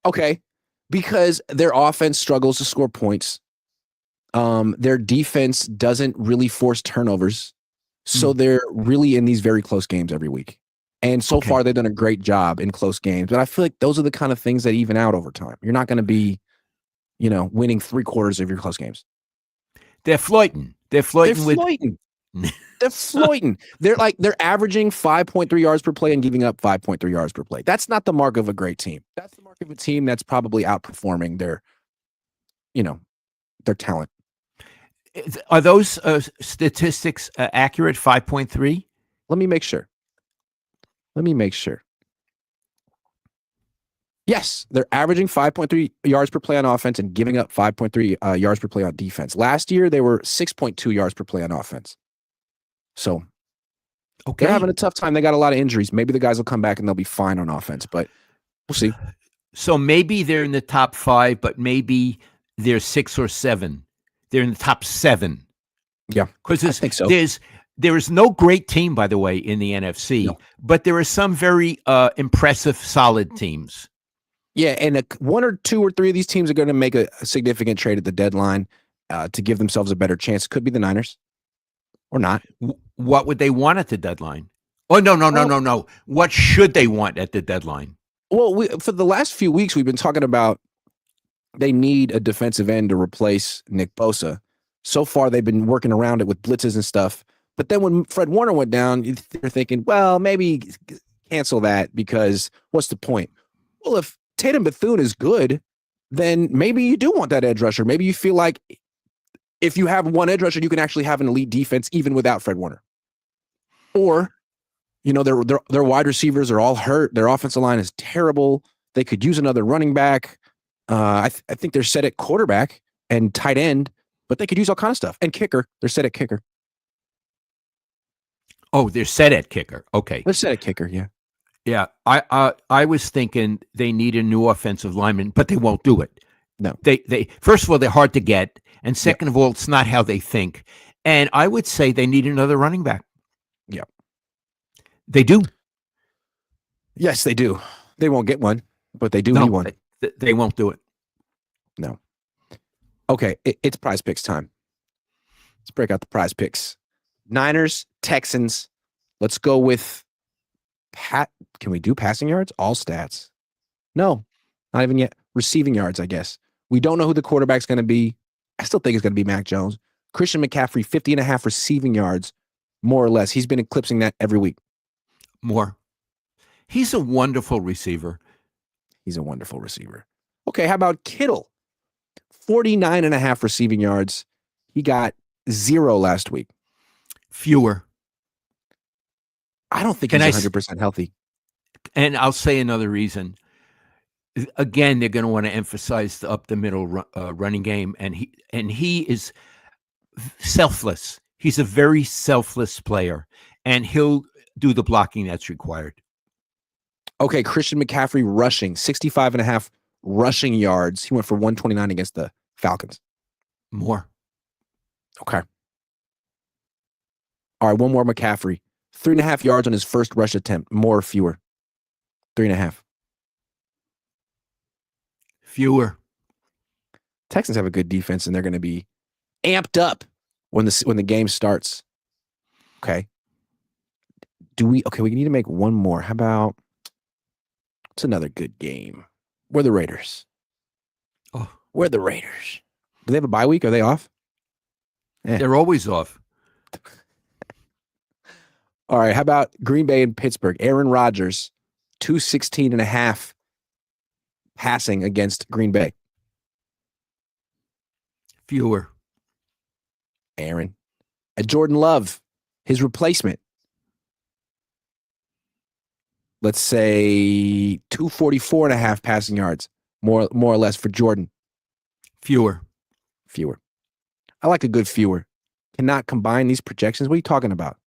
Okay. Because their offense struggles to score points. Their defense doesn't really force turnovers. So they're really in these very close games every week. And so far, they've done a great job in close games. But I feel like those are the kind of things that even out over time. You're not going to be, winning 3/4 of your close games. They're floating. They're floating. They're floating. They're averaging 5.3 yards per play and giving up 5.3 yards per play. That's not the mark of a great team. That's the mark of a team that's probably outperforming their talent. Are those statistics accurate? 5.3? Let me make sure. Yes, they're averaging 5.3 yards per play on offense and giving up 5.3 yards per play on defense. Last year, they were 6.2 yards per play on offense. So they're having a tough time. They got a lot of injuries. Maybe the guys will come back and they'll be fine on offense, but we'll see. So maybe they're in the top 5, but maybe they're 6 or 7. They're in the top 7. Yeah, because I think so. There is no great team, by the way, in the NFC, but there are some very impressive, solid teams. Yeah, and 1 or 2 or 3 of these teams are going to make a significant trade at the deadline to give themselves a better chance. Could be the Niners. or not. What would they want at the deadline? Oh, no. What should they want at the deadline? Well, for the last few weeks, we've been talking about they need a defensive end to replace Nick Bosa. So far, they've been working around it with blitzes and stuff. But then when Fred Warner went down, they're thinking, well, maybe cancel that because what's the point? Well, if Tatum Bethune is good, then maybe you do want that edge rusher. Maybe you feel like if you have one edge rusher, you can actually have an elite defense even without Fred Warner. Or, their wide receivers are all hurt. Their offensive line is terrible. They could use another running back. I think they're set at quarterback and tight end, but they could use all kind of stuff. And kicker, they're set at kicker. Oh, they're set at kicker. Okay. They're set at kicker, yeah. Yeah. I was thinking they need a new offensive lineman, but they won't do it. No. They first of all, they're hard to get. And second of all, it's not how they think. And I would say they need another running back. Yeah. They do. Yes, they do. They won't get one, but they do need one. They won't do it. No. Okay, it's prize picks time. Let's break out the prize picks. Niners, Texans. Let's go with Can we do passing yards? All stats. No, not even yet. Receiving yards, I guess. We don't know who the quarterback's going to be. I still think it's going to be Mac Jones. Christian McCaffrey, 50.5 receiving yards, more or less. He's been eclipsing that every week. More. He's a wonderful receiver. He's a wonderful receiver. Okay, how about Kittle? 49.5 receiving yards. He got 0 last week. Fewer. I don't think he's 100% healthy. And I'll say another reason. Again, they're going to want to emphasize the up the middle running game, and he is selfless. He's a very selfless player, and he'll do the blocking that's required. Okay, Christian McCaffrey rushing 65.5 rushing yards. He went for 129 against the Falcons. More. Okay. All right, one more McCaffrey. 3.5 yards on his first rush attempt. More or fewer? 3.5. Fewer. Texans have a good defense, and they're going to be amped up when the game starts. Okay. We need to make one more. How about what's another good game? We're the Raiders. Oh, we're the Raiders. Do they have a bye week? Are they off? They're always off. All right. How about Green Bay and Pittsburgh? Aaron Rodgers, 216.5 passing against Green Bay. Fewer. Aaron. Jordan Love, his replacement. Let's say 244.5 passing yards, more or less for Jordan. Fewer. I like a good fewer. Cannot combine these projections. What are you talking about?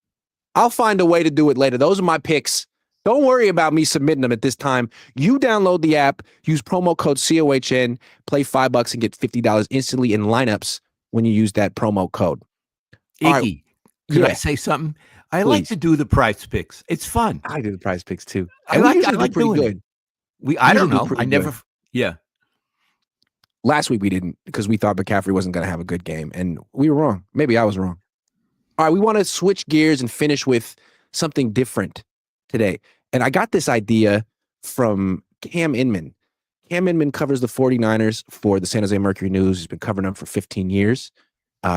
I'll find a way to do it later. Those are my picks. Don't worry about me submitting them at this time. You download the app, use promo code COHN, play $5 and get $50 instantly in lineups when you use that promo code. Iggy, right. Could I say something? I like to do the prize picks. It's fun. I do the prize picks too. I like pretty good. I don't know. I never. Good. Yeah. Last week we didn't because we thought McCaffrey wasn't going to have a good game, and we were wrong. Maybe I was wrong. All right, we want to switch gears and finish with something different today. And I got this idea from Cam Inman. Cam Inman covers the 49ers for the San Jose Mercury News. He's been covering them for 15 years,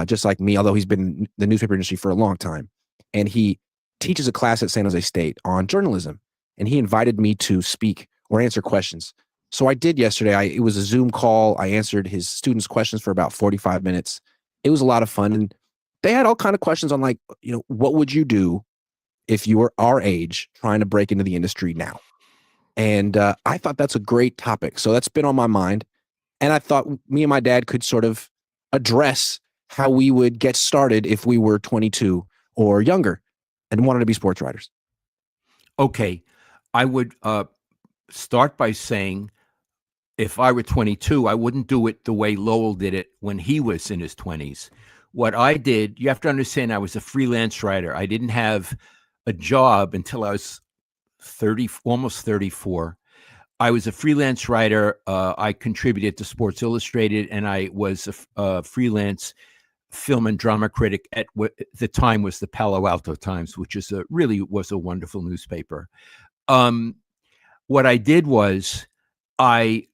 just like me, although he's been in the newspaper industry for a long time. And he teaches a class at San Jose State on journalism. And he invited me to speak or answer questions. So I did yesterday. It was a Zoom call. I answered his students' questions for about 45 minutes. It was a lot of fun. And they had all kind of questions on what would you do if you were our age trying to break into the industry now? And I thought that's a great topic. So that's been on my mind. And I thought me and my dad could sort of address how we would get started if we were 22 or younger and wanted to be sports writers. Okay. I would start by saying if I were 22, I wouldn't do it the way Lowell did it when he was in his 20s. What I did, you have to understand, I was a freelance writer. I didn't have a job until I was almost 34. I was a freelance writer. I contributed to Sports Illustrated, and I was a freelance film and drama critic at what the time was the Palo Alto Times, which is really was a wonderful newspaper. What I did was I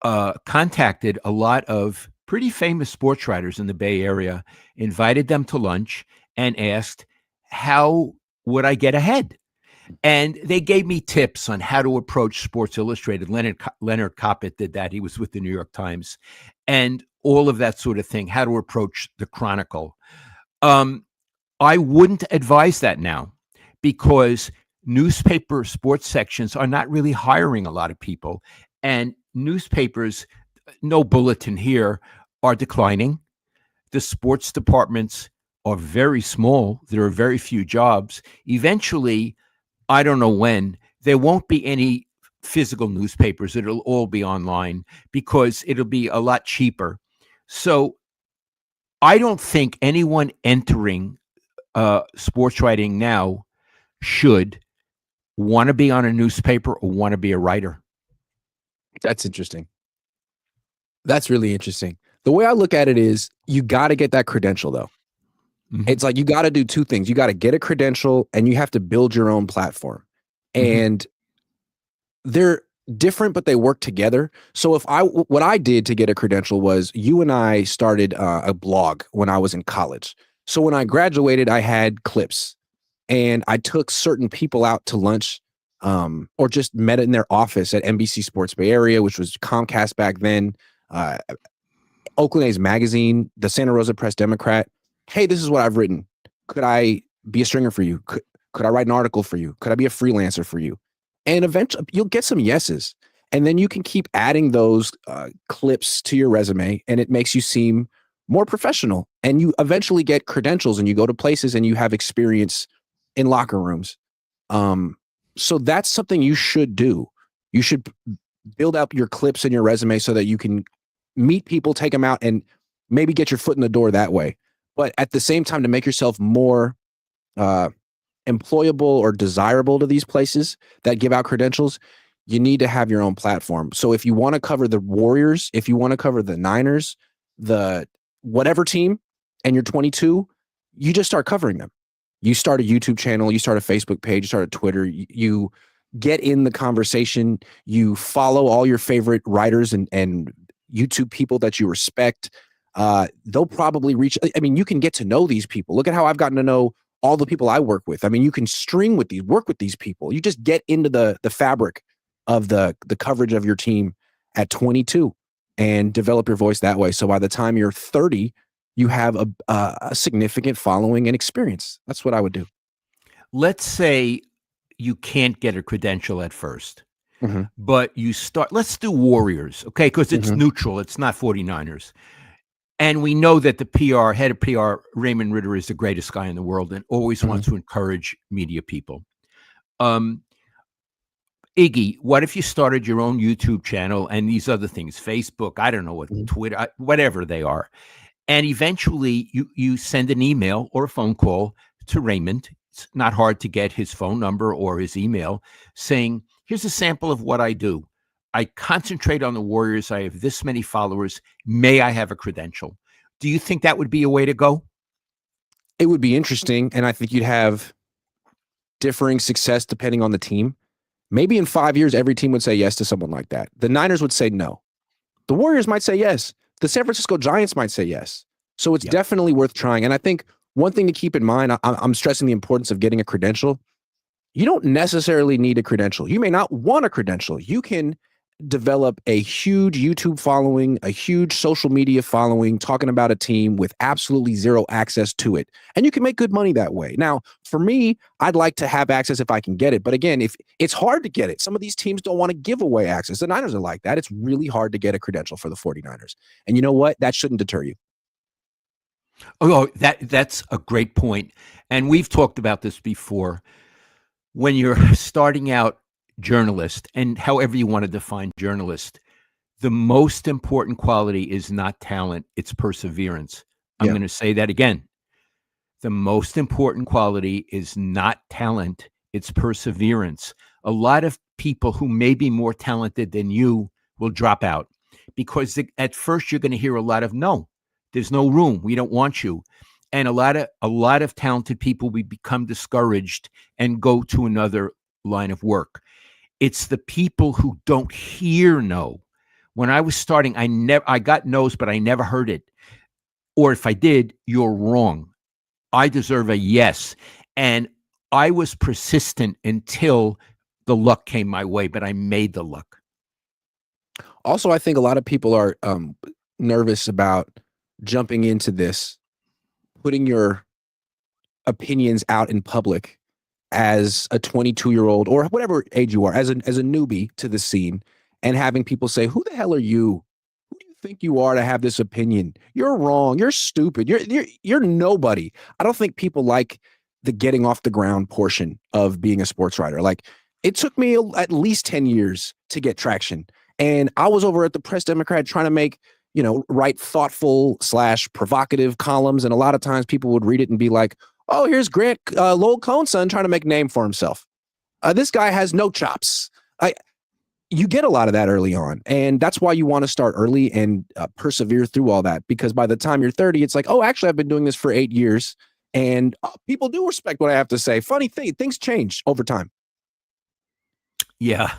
contacted a lot of pretty famous sports writers in the Bay Area, invited them to lunch, and asked, how would I get ahead? And they gave me tips on how to approach Sports Illustrated. Leonard Koppett did that. He was with the New York Times, and all of that sort of thing, how to approach the Chronicle. I wouldn't advise that now, because newspaper sports sections are not really hiring a lot of people, and newspapers, no bulletin here, are declining. The sports departments are very small. There are very few jobs. Eventually, I don't know when, there won't be any physical newspapers. It'll all be online because it'll be a lot cheaper. So I don't think anyone entering sports writing now should want to be on a newspaper or want to be a writer. That's interesting. That's really interesting. The way I look at it is you got to get that credential, though. Mm-hmm. It's like you got to do two things. You got to get a credential and you have to build your own platform. Mm-hmm. And they're different, but they work together. So what I did to get a credential was you and I started a blog when I was in college. So when I graduated, I had clips and I took certain people out to lunch or just met in their office at NBC Sports Bay Area, which was Comcast back then, Oakland A's Magazine, the Santa Rosa Press Democrat. Hey, this is what I've written. Could I be a stringer for you? Could I write an article for you? Could I be a freelancer for you? And eventually you'll get some yeses. And then you can keep adding those clips to your resume, and it makes you seem more professional. And you eventually get credentials and you go to places and you have experience in locker rooms. So that's something you should do. You should build up your clips in your resume so that you can meet people, take them out, and maybe get your foot in the door that way. But at the same time, to make yourself more employable or desirable to these places that give out credentials, you need to have your own platform. So if you want to cover the Warriors, if you want to cover the Niners, the whatever team, and you're 22, you just start covering them. You start a YouTube channel, you start a Facebook page, you start a Twitter, you get in the conversation, you follow all your favorite writers and YouTube people that you respect. They'll probably reach, I mean, you can get to know these people. Look at how I've gotten to know all the people I work with. I mean, you can work with these people. You just get into the fabric of the coverage of your team at 22 and develop your voice that way. So by the time you're 30, you have a significant following and experience. That's what I would do. Let's say you can't get a credential at first, but you start, let's do Warriors, okay? Because it's neutral. It's not 49ers. And we know that the head of PR, Raymond Ritter, is the greatest guy in the world and always wants to encourage media people. Iggy, what if you started your own YouTube channel and these other things, Facebook, I don't know what, Twitter, whatever they are. And eventually you send an email or a phone call to Raymond. It's not hard to get his phone number or his email, saying, here's a sample of what I do. I concentrate on the Warriors. I have this many followers. May I have a credential? Do you think that would be a way to go? It would be interesting. And I think you'd have differing success depending on the team. Maybe in 5 years, every team would say yes to someone like that. The Niners would say no. The Warriors might say yes. The San Francisco Giants might say yes. So it's definitely worth trying. And I think one thing to keep in mind, I'm stressing the importance of getting a credential. You don't necessarily need a credential. You may not want a credential. You can develop a huge YouTube following, a huge social media following, talking about a team with absolutely zero access to it. And you can make good money that way. Now, for me, I'd like to have access if I can get it. But again, if it's hard to get it, some of these teams don't want to give away access. The Niners are like that. It's really hard to get a credential for the 49ers. And you know what? That shouldn't deter you. Oh, that's a great point. And we've talked about this before. When you're starting out journalist, and however you want to define journalist, the most important quality is not talent, it's perseverance. I'm going to say that again. The most important quality is not talent, it's perseverance. A lot of people who may be more talented than you will drop out because at first you're going to hear a lot of no. There's no room. We don't want you. And a lot of talented people, we become discouraged and go to another line of work. It's the people who don't hear no. When I was starting, I got no's, but I never heard it. Or if I did, you're wrong. I deserve a yes. And I was persistent until the luck came my way, but I made the luck. Also, I think a lot of people are nervous about jumping into this, putting your opinions out in public as a 22-year-old or whatever age you are, as a newbie to the scene, and having people say, "Who the hell are you? Who do you think you are to have this opinion? You're wrong. You're stupid. You're nobody." I don't think people like the getting off the ground portion of being a sports writer. Like, it took me at least 10 years to get traction. And I was over at the Press Democrat trying to make, write thoughtful / provocative columns. And a lot of times people would read it and be like, "Oh, here's Grant Lowell Cohn's son trying to make a name for himself. This guy has no chops." You get a lot of that early on. And that's why you want to start early and persevere through all that. Because by the time you're 30, it's like, "Oh, actually, I've been doing this for 8 years. And people do respect what I have to say." Funny thing, things change over time. Yeah.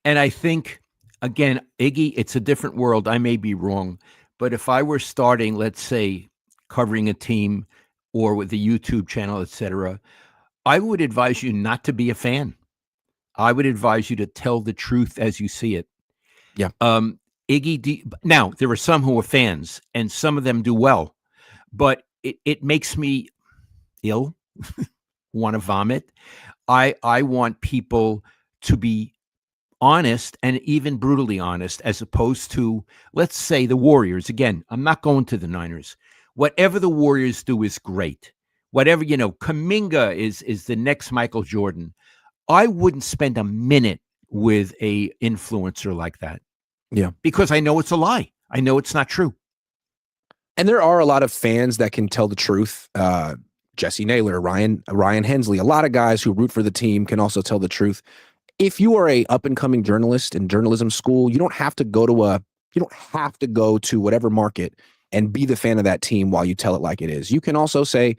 And I think, again, Iggy, it's a different world. I may be wrong. But if I were starting, let's say, covering a team or with a YouTube channel, etc., I would advise you not to be a fan. I would advise you to tell the truth as you see it. Yeah. Now, there are some who are fans, and some of them do well, but it makes me ill, want to vomit. I want people to be honest and even brutally honest, as opposed to, let's say, the Warriors. Again, I'm not going to the Niners. Whatever the Warriors do is great. Whatever, Kuminga is the next Michael Jordan. I wouldn't spend a minute with a influencer like that. Yeah. Because I know it's a lie. I know it's not true. And there are a lot of fans that can tell the truth. Jesse Naylor, Ryan Hensley, a lot of guys who root for the team can also tell the truth. If you are a up and coming journalist in journalism school, you don't have to go to whatever market and be the fan of that team while you tell it like it is. You can also say,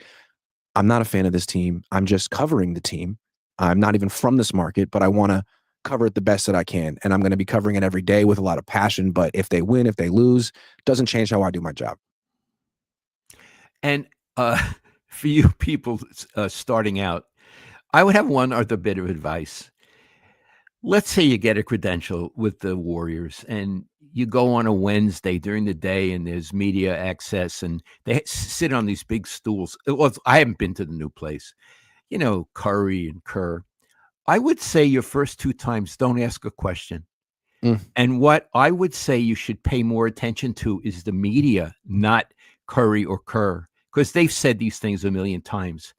"I'm not a fan of this team. I'm just covering the team. I'm not even from this market, but I want to cover it the best that I can. And I'm going to be covering it every day with a lot of passion. But if they win, if they lose, doesn't change how I do my job." And for you people starting out, I would have one other bit of advice. Let's say you get a credential with the Warriors and you go on a Wednesday during the day and there's media access and they sit on these big stools. Well, I haven't been to the new place, Curry and Kerr. I would say your first 2 times, don't ask a question. And what I would say you should pay more attention to is the media, not Curry or Kerr, because they've said these things a million times.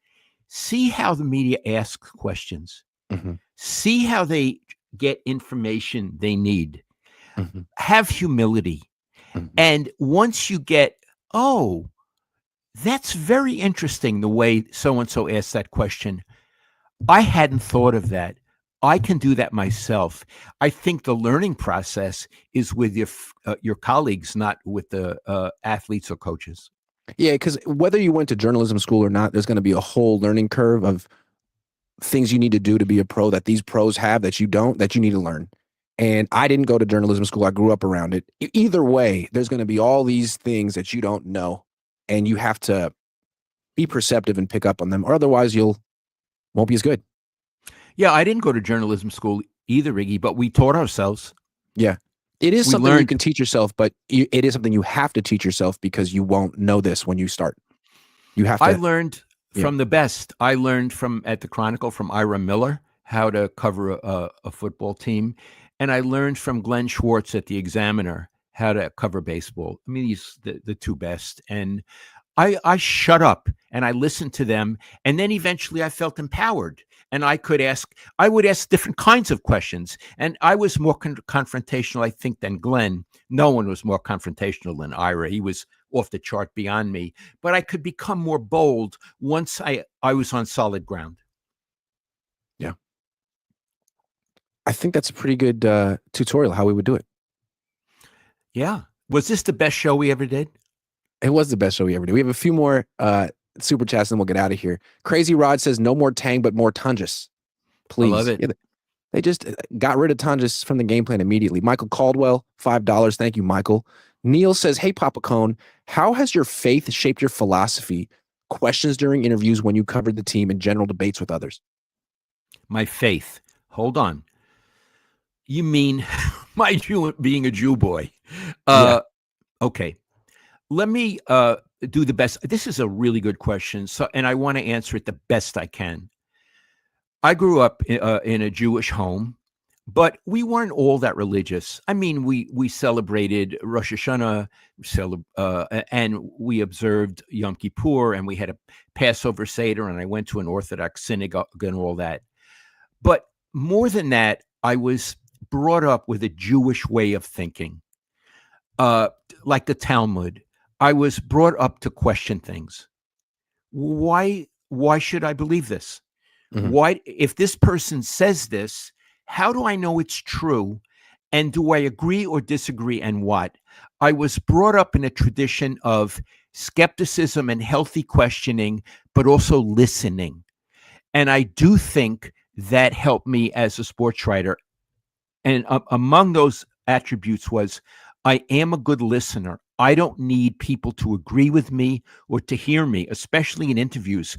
See how the media asks questions. Mm-hmm. See how they get information they need. Mm-hmm. Have humility. Mm-hmm. And once you get, "Oh, that's very interesting the way so-and-so asked that question. I hadn't thought of that. I can do that myself." I think the learning process is with your colleagues, not with the athletes or coaches. Yeah, because whether you went to journalism school or not, there's going to be a whole learning curve of things you need to do to be a pro that these pros have that you don't, that you need to learn. And I didn't go to journalism school. I grew up around it. Either way, there's going to be all these things that you don't know, and you have to be perceptive and pick up on them, or otherwise won't be as good. Yeah, I didn't go to journalism school either, Iggy, but we taught ourselves. Yeah. It is something you can teach yourself, but it is something you have to teach yourself because you won't know this when you start. You have to. I learned from the best. I learned at the Chronicle from Ira Miller how to cover a football team. And I learned from Glenn Schwartz at the Examiner how to cover baseball. I mean, he's the 2 best. And I shut up and I listened to them. And then eventually I felt empowered. And I would ask different kinds of questions. And I was more confrontational, I think, than Glenn. No one was more confrontational than Ira. He was off the chart beyond me. But I could become more bold once I was on solid ground. Yeah. I think that's a pretty good tutorial how we would do it. Yeah. Was this the best show we ever did? It was the best show we ever did. We have a few more super chats and we'll get out of here. Crazy Rod says no more Tang, but more Tungus. Please. I love it. Yeah, they just got rid of Tungus from the game plan immediately. Michael Caldwell, $5. Thank you, Michael. Neil says, hey, Papa Cohn, how has your faith shaped your philosophy? Questions during interviews when you covered the team and general debates with others. My faith. Hold on. You mean my Jew, being a Jew boy? Yeah. Okay. Let me do the best. This is a really good question. So, and I want to answer it the best I can. I grew up in a Jewish home, but we weren't all that religious. I mean, we celebrated Rosh Hashanah, and we observed Yom Kippur, and we had a Passover Seder, and I went to an Orthodox synagogue and all that. But more than that, I was brought up with a Jewish way of thinking, like the Talmud. I was brought up to question things. Why should I believe this? Mhm. Why, if this person says this, how do I know it's true? And do I agree or disagree, and what? I was brought up in a tradition of skepticism and healthy questioning, but also listening. And I do think that helped me as a sports writer. And among those attributes was I am a good listener. I don't need people to agree with me or to hear me, especially in interviews.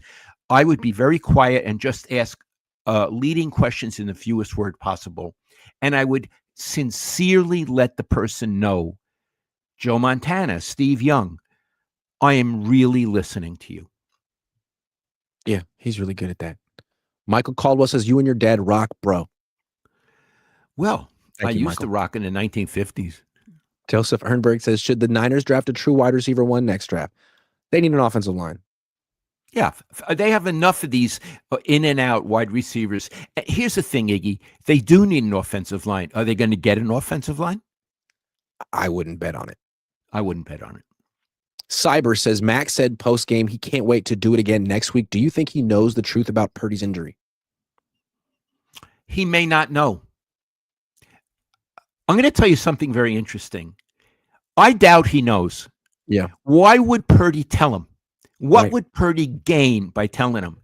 I would be very quiet and just ask leading questions in the fewest word possible. And I would sincerely let the person know, Joe Montana, Steve Young, I am really listening to you. Yeah, he's really good at that. Michael Caldwell says, you and your dad rock, bro. Well, Thank I you, used to rock in the 1950s. Joseph Ernberg says, should the Niners draft a true wide receiver one next draft? They need an offensive line. Yeah, they have enough of these in and out wide receivers. Here's the thing, Iggy. They do need an offensive line. Are they going to get an offensive line? I wouldn't bet on it. I wouldn't bet on it. Cyber says, Max said post-game he can't wait to do it again next week. Do you think he knows the truth about Purdy's injury? He may not know. I'm going to tell you something very interesting. I doubt he knows. Yeah. Why would Purdy tell him? What Right. would Purdy gain by telling him?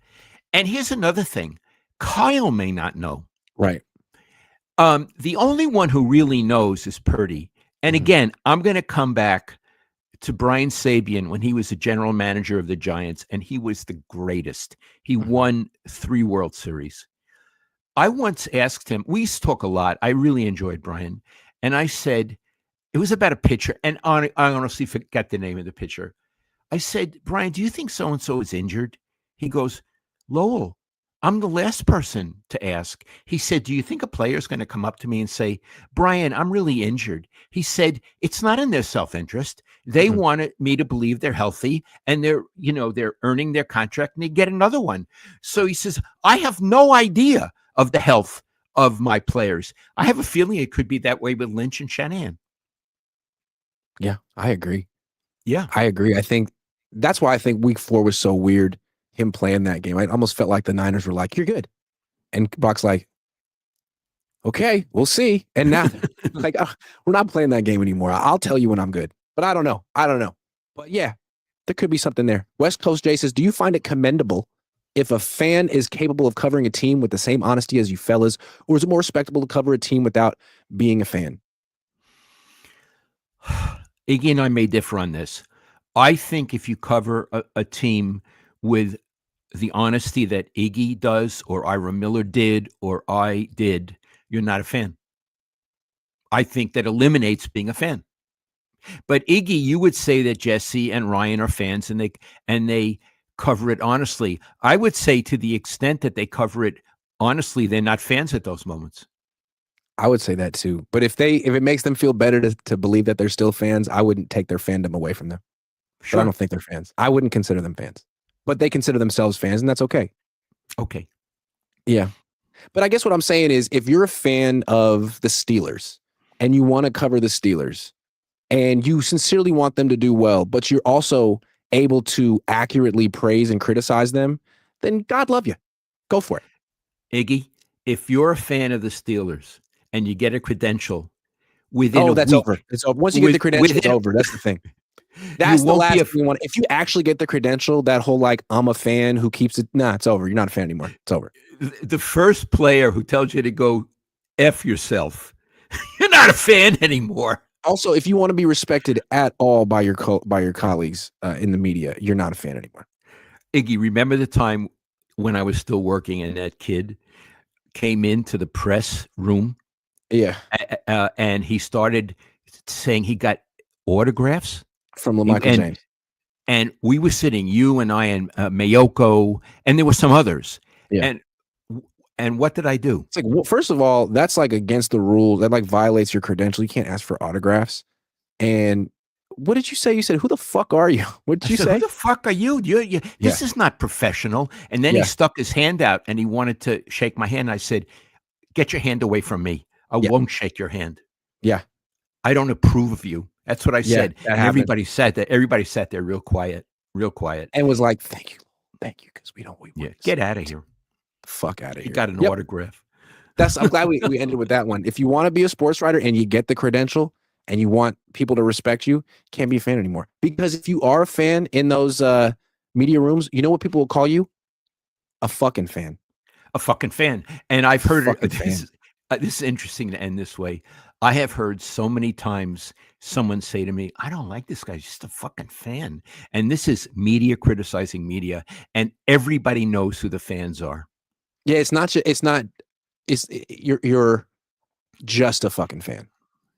And here's another thing. Kyle may not know. Right. The only one who really knows is Purdy. And again, I'm going to come back to Brian Sabian when he was the general manager of the Giants, and he was the greatest. He won 3 World Series. I once asked him, we used to talk a lot. I really enjoyed Brian. And I said, it was about a pitcher, and I honestly forget the name of the pitcher. I said, Brian, do you think so-and-so is injured? He goes, Lowell, I'm the last person to ask. He said, do you think a player is going to come up to me and say, Brian, I'm really injured? He said, it's not in their self-interest. They wanted me to believe they're healthy and they're earning their contract and they get another one. So he says, I have no idea of the health of my players. I have a feeling it could be that way with Lynch and Shanahan. Yeah, I agree. Yeah. I agree. I think that's why I think week 4 was so weird, him playing that game. I almost felt like the Niners were like, you're good. And Brock's like, okay, we'll see. And now like, oh, we're not playing that game anymore. I'll tell you when I'm good. But I don't know. But yeah, there could be something there. West Coast Jay says, do you find it commendable if a fan is capable of covering a team with the same honesty as you fellas, or is it more respectable to cover a team without being a fan? Iggy and I may differ on this. I think if you cover a team with the honesty that Iggy does, or Ira Miller did, or I did, you're not a fan. I think that eliminates being a fan. But Iggy, you would say that Jesse and Ryan are fans and they cover it honestly. I would say to the extent that they cover it honestly, they're not fans at those moments. I would say that too. But if it makes them feel better to believe that they're still fans, I wouldn't take their fandom away from them. Sure. But I don't think they're fans. I wouldn't consider them fans. But they consider themselves fans, and that's okay. Okay. Yeah. But I guess what I'm saying is, if you're a fan of the Steelers and you want to cover the Steelers and you sincerely want them to do well, but you're also able to accurately praise and criticize them, then God love you. Go for it. Iggy, if you're a fan of the Steelers and you get a credential within a that's week. over. It's over. Once you get the credential, it's over. That's the thing. You That's the won't last be a thing you want. If you actually get the credential, that whole like I'm a fan who keeps it. Nah, it's over. You're not a fan anymore. It's over. the first player who tells you to go F yourself. You're not a fan anymore. Also, if you want to be respected at all by your colleagues in the media, you're not a fan anymore. Iggy, remember the time when I was still working and that kid came into the press room Yeah, and he started saying he got autographs? from LaMichael And James. and we were sitting, you and I and Mayoko, and there were some others. Yeah. And what did I do? It's like, well, first of all, that's like against the rules. That like violates your credential. You can't ask for autographs. And what did you say? You said, "Who the fuck are you?" What did I you said, say? "Who the fuck are you? This is not professional." And then he Yeah. stuck his hand out and he wanted to shake my hand. I said, "Get your hand away from me. I Yeah. won't shake your hand. Yeah. I don't approve of you." That's what I Yeah, said. that And happened. everybody sat there real quiet, And was like, "Thank you, because we Yeah, want get out of here. the fuck out of He here." got an Yep. autograph. I'm glad we ended with that one. If you want to be a sports writer and you get the credential and you want people to respect you, can't be a fan anymore. Because if you are a fan in those media rooms, you know what people will call you? A fucking fan. A fucking fan. And I've heard Fucking this is interesting to end this way. I have heard so many times someone say to me, "I don't like this guy, he's just a fucking fan." And this is media criticizing media, and everybody knows who the fans are. Yeah, you're just a fucking fan.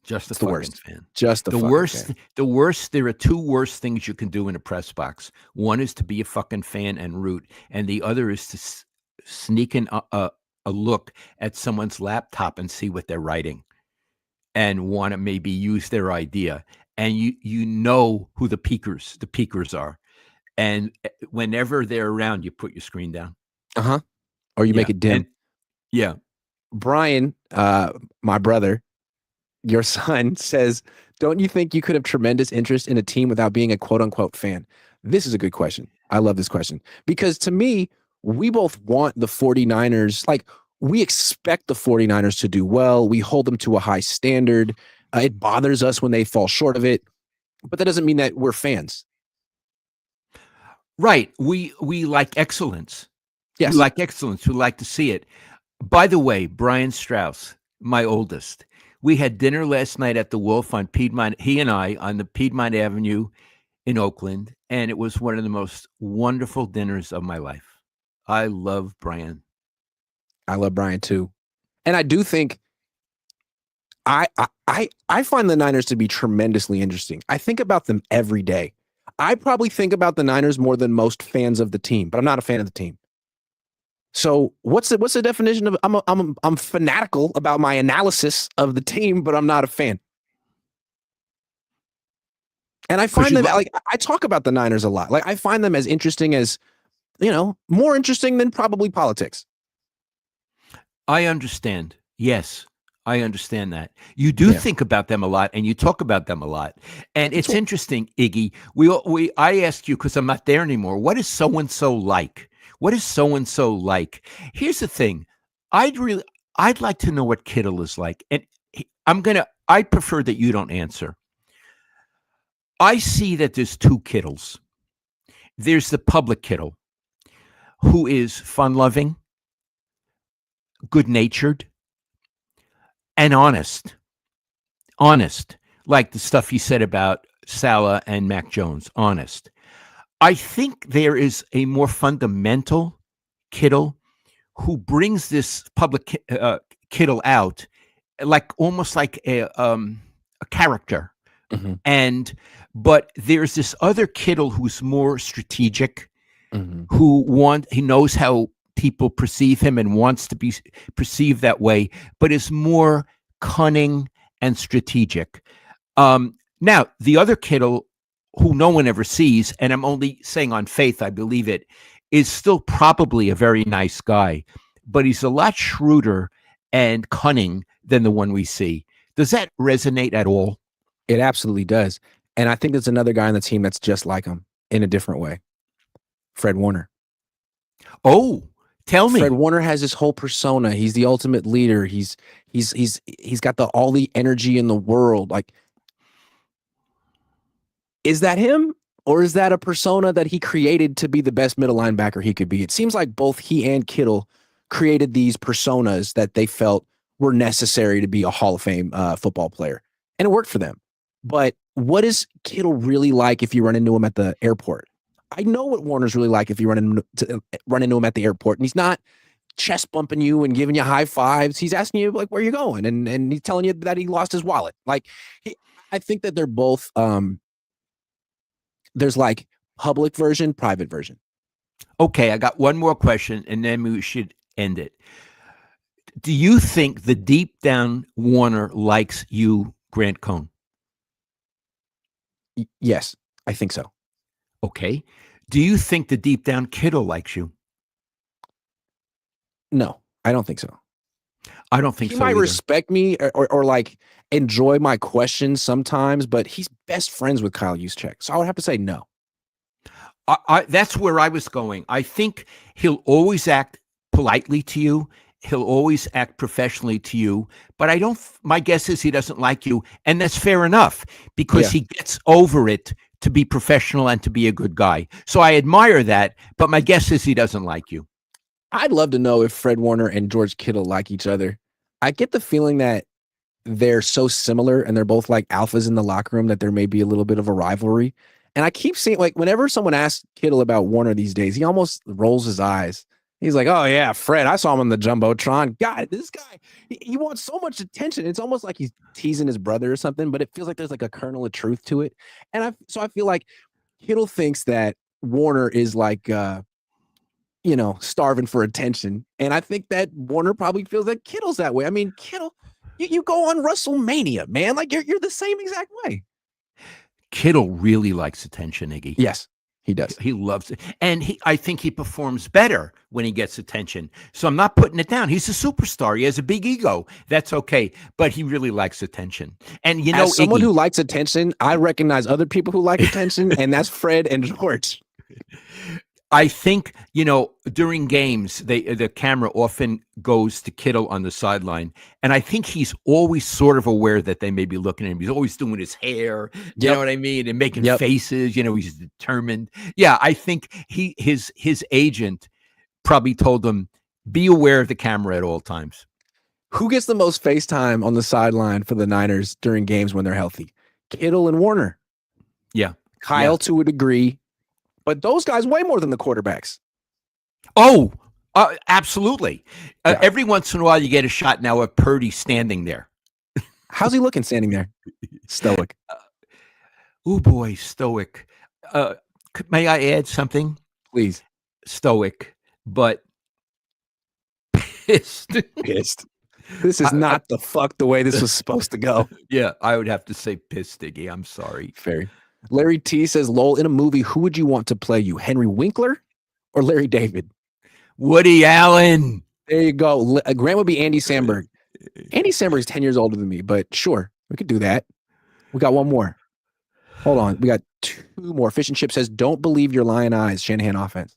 Just a It's the fucking worst. fan. Just a The fucking worst, fan. the worst, there are two worst things you can do in a press box. One is to be a fucking fan and root, and the other is to sneak in a look at someone's laptop and see what they're writing and want to maybe use their idea. And you know who the peakers are. And whenever they're around, you put your screen down. Uh-huh. Or you make it dim. Yeah. Brian, my brother, your son, says, "Don't you think you could have tremendous interest in a team without being a quote unquote fan?" This is a good question. I love this question because to me, we both want the 49ers. Like, we expect the 49ers to do well. We hold them to a high standard. It bothers us when they fall short of it, but that doesn't mean that we're fans. Right. We like excellence. Yes. We like excellence. We like to see it. By the way, Brian Strauss, my oldest, we had dinner last night at the Wolf on Piedmont. He and I on the Piedmont Avenue in Oakland, and it was one of the most wonderful dinners of my life. I love Brian. I love Brian too. And I do think I find the Niners to be tremendously interesting. I think about them every day. I probably think about the Niners more than most fans of the team, but I'm not a fan of the team. So what's the definition of I'm fanatical about my analysis of the team, but I'm not a fan. And I find them like I talk about the Niners a lot. Like I find them as interesting as, more interesting than probably politics. I understand. Yes, I understand that. You do think about them a lot and you talk about them a lot. And it's interesting, Iggy. I ask you, because I'm not there anymore, what is so-and-so like? What is so-and-so like? Here's the thing. I'd like to know what Kittle is like. And I prefer that you don't answer. I see that there's two Kittles. There's the public Kittle, who is fun-loving, good-natured, and honest. Honest. Like the stuff he said about Salah and Mac Jones. Honest. I think there is a more fundamental Kittle who brings this public Kittle out, like almost like a character. Mm-hmm. But there's this other Kittle who's more strategic, mm-hmm. He knows how people perceive him and wants to be perceived that way, but is more cunning and strategic. Now, the other Kittle, who no one ever sees, and I'm only saying on faith, I believe it, is still probably a very nice guy, but he's a lot shrewder and cunning than the one we see. Does that resonate at all? It absolutely does. And I think there's another guy on the team that's just like him in a different way. Fred Warner. Oh, tell me. Fred Warner has this whole persona. He's the ultimate leader. He's got all the energy in the world. Like, Is that him? Or is that a persona that he created to be the best middle linebacker he could be? It seems like both he and Kittle created these personas that they felt were necessary to be a Hall of Fame football player. And it worked for them. But what is Kittle really like if you run into him at the airport? I know what Warner's really like if you run into him at the airport. And he's not chest bumping you and giving you high fives. He's asking you, like, where you going? And he's telling you that he lost his wallet. Like, I think that they're both there's like public version, private version. Okay, I got one more question, and then we should end it. Do you think the deep down Warner likes you, Grant Cohn? Yes, I think so. Okay. Do you think the deep down Kittle likes you? No, I don't think so. I don't think he so might either. respect me or like enjoy my questions sometimes, but he's best friends with Kyle Juszczyk. So I would have to say no. That's where I was going. I think he'll always act politely to you. He'll always act professionally to you, but my guess is he doesn't like you. And that's fair enough because he gets over it to be professional and to be a good guy. So I admire that, but my guess is he doesn't like you. I'd love to know if Fred Warner and George Kittle like each other. I get the feeling that they're so similar and they're both like alphas in the locker room that there may be a little bit of a rivalry. And I keep seeing, like, whenever someone asks Kittle about Warner these days, he almost rolls his eyes. He's like, oh, yeah, Fred, I saw him on the Jumbotron. God, this guy, he wants so much attention. It's almost like he's teasing his brother or something, but it feels like there's like a kernel of truth to it. And I feel like Kittle thinks that Warner is like, starving for attention. And I think that Warner probably feels that Kittle's that way. I mean, Kittle, you go on WrestleMania, man. Like, you're the same exact way. Kittle really likes attention, Iggy. Yes, he does. He loves it. And I think he performs better when he gets attention. So I'm not putting it down. He's a superstar. He has a big ego. That's okay. But he really likes attention. And as someone Iggy, who likes attention, I recognize other people who like attention, and that's Fred and George. I think, during games, the camera often goes to Kittle on the sideline. And I think he's always sort of aware that they may be looking at him. He's always doing his hair, you know what I mean? And making faces, he's determined. Yeah, I think his agent probably told him, be aware of the camera at all times. Who gets the most FaceTime on the sideline for the Niners during games when they're healthy? Kittle and Warner. Yeah. Kyle to a degree. But those guys way more than the quarterbacks. Oh, absolutely. Every once in a while, you get a shot now of Purdy standing there. How's he looking standing there? Stoic. Oh, boy, stoic. May I add something? Please. Stoic, but pissed. Pissed. This is not the way this was supposed to go. Yeah, I would have to say pissed, Iggy. I'm sorry. Fair. Larry T says, Lowell, in a movie, who would you want to play you? Henry Winkler or Larry David? Woody Allen. There you go. Grant would be Andy Samberg. Andy Samberg is 10 years older than me, but sure, we could do that. We got one more. Hold on. We got two more. Fish and Chip says, don't believe your lion eyes, Shanahan offense.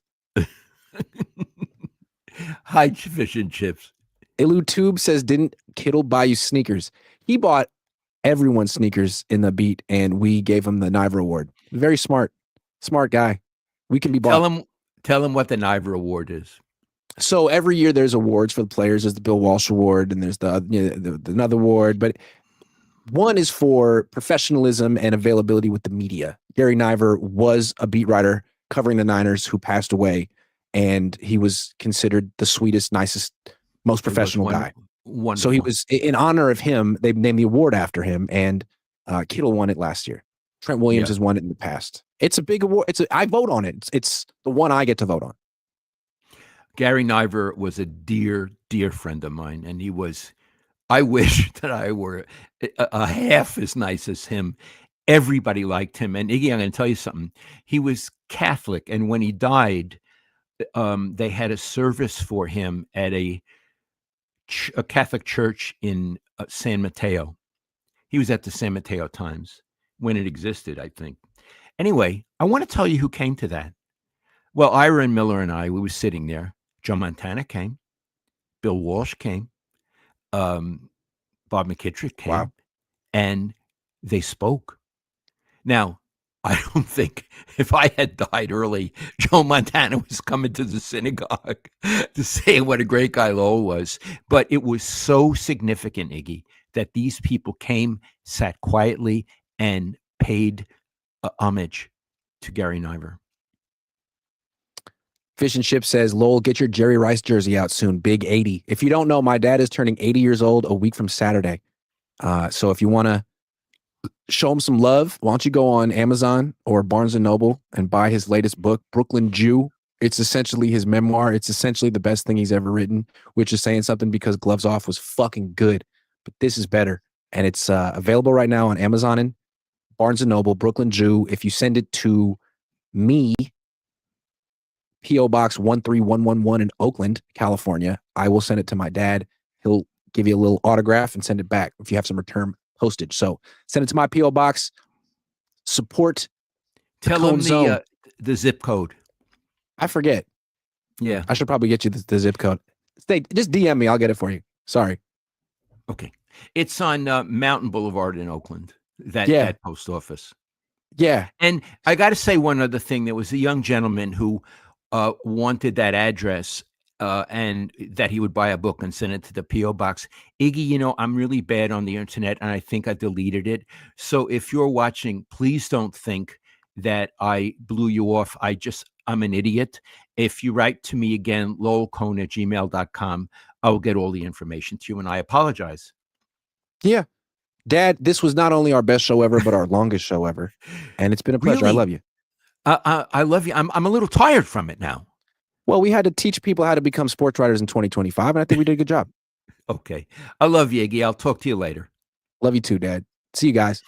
Hi, Fish and Chips. Ilu Tube says, didn't Kittle buy you sneakers? He bought everyone's sneakers in the beat, and we gave him the Niver Award. Very smart guy. We can be bought. Tell him what the Niver Award is. So every year there's awards for the players. There's the Bill Walsh Award, and there's the another award. But one is for professionalism and availability with the media. Gary Niver was a beat writer covering the Niners who passed away, and he was considered the sweetest, nicest, most professional guy. Wonderful. So he was, in honor of him, they named the award after him, and Kittle won it last year. Trent Williams has won it in the past. It's a big award. I vote on it. It's the one I get to vote on. Gary Niver was a dear, dear friend of mine, and I wish that I were a half as nice as him. Everybody liked him. And Iggy, I'm going to tell you something. He was Catholic, and when he died, they had a service for him at a Catholic church in San Mateo. He was at the San Mateo Times when it existed, I think. Anyway, I want to tell you who came to that. Well, Ira and Miller and we were sitting there. Joe Montana came. Bill Walsh came. Bob McKittrick came. Wow. And they spoke. Now, I don't think if I had died early, Joe Montana was coming to the synagogue to say what a great guy Lowell was. But it was so significant, Iggy, that these people came, sat quietly, and paid homage to Gary Niver. Fish and Chip says, Lowell, get your Jerry Rice jersey out soon. Big 80. If you don't know, my dad is turning 80 years old a week from Saturday. So if you want to show him some love, why don't you go on Amazon or Barnes & Noble and buy his latest book, Brooklyn Jew. It's essentially his memoir. It's essentially the best thing he's ever written, which is saying something because Gloves Off was fucking good. But this is better. And it's available right now on Amazon and Barnes & Noble, Brooklyn Jew. If you send it to me, P.O. Box 13111 in Oakland, California, I will send it to my dad. He'll give you a little autograph and send it back if you have some return postage. So send it to my P.O. Box. Support. Tell him the zip code. I forget. Yeah. I should probably get you the zip code. Just DM me. I'll get it for you. Sorry. Okay. It's on Mountain Boulevard in Oakland, that post office. Yeah. And I got to say one other thing. There was a young gentleman who wanted that address and that he would buy a book and send it to the P.O. Box. Iggy, I'm really bad on the internet, and I think I deleted it. So if you're watching, please don't think that I blew you off. I'm an idiot. If you write to me again, lowellcohn@gmail.com, I'll get all the information to you, and I apologize. Yeah. Dad, this was not only our best show ever, but our longest show ever. And it's been a pleasure. Really? I love you. I love you. I'm a little tired from it now. Well, we had to teach people how to become sports writers in 2025, and I think we did a good job. Okay. I love you, Iggy. I'll talk to you later. Love you too, Dad. See you guys.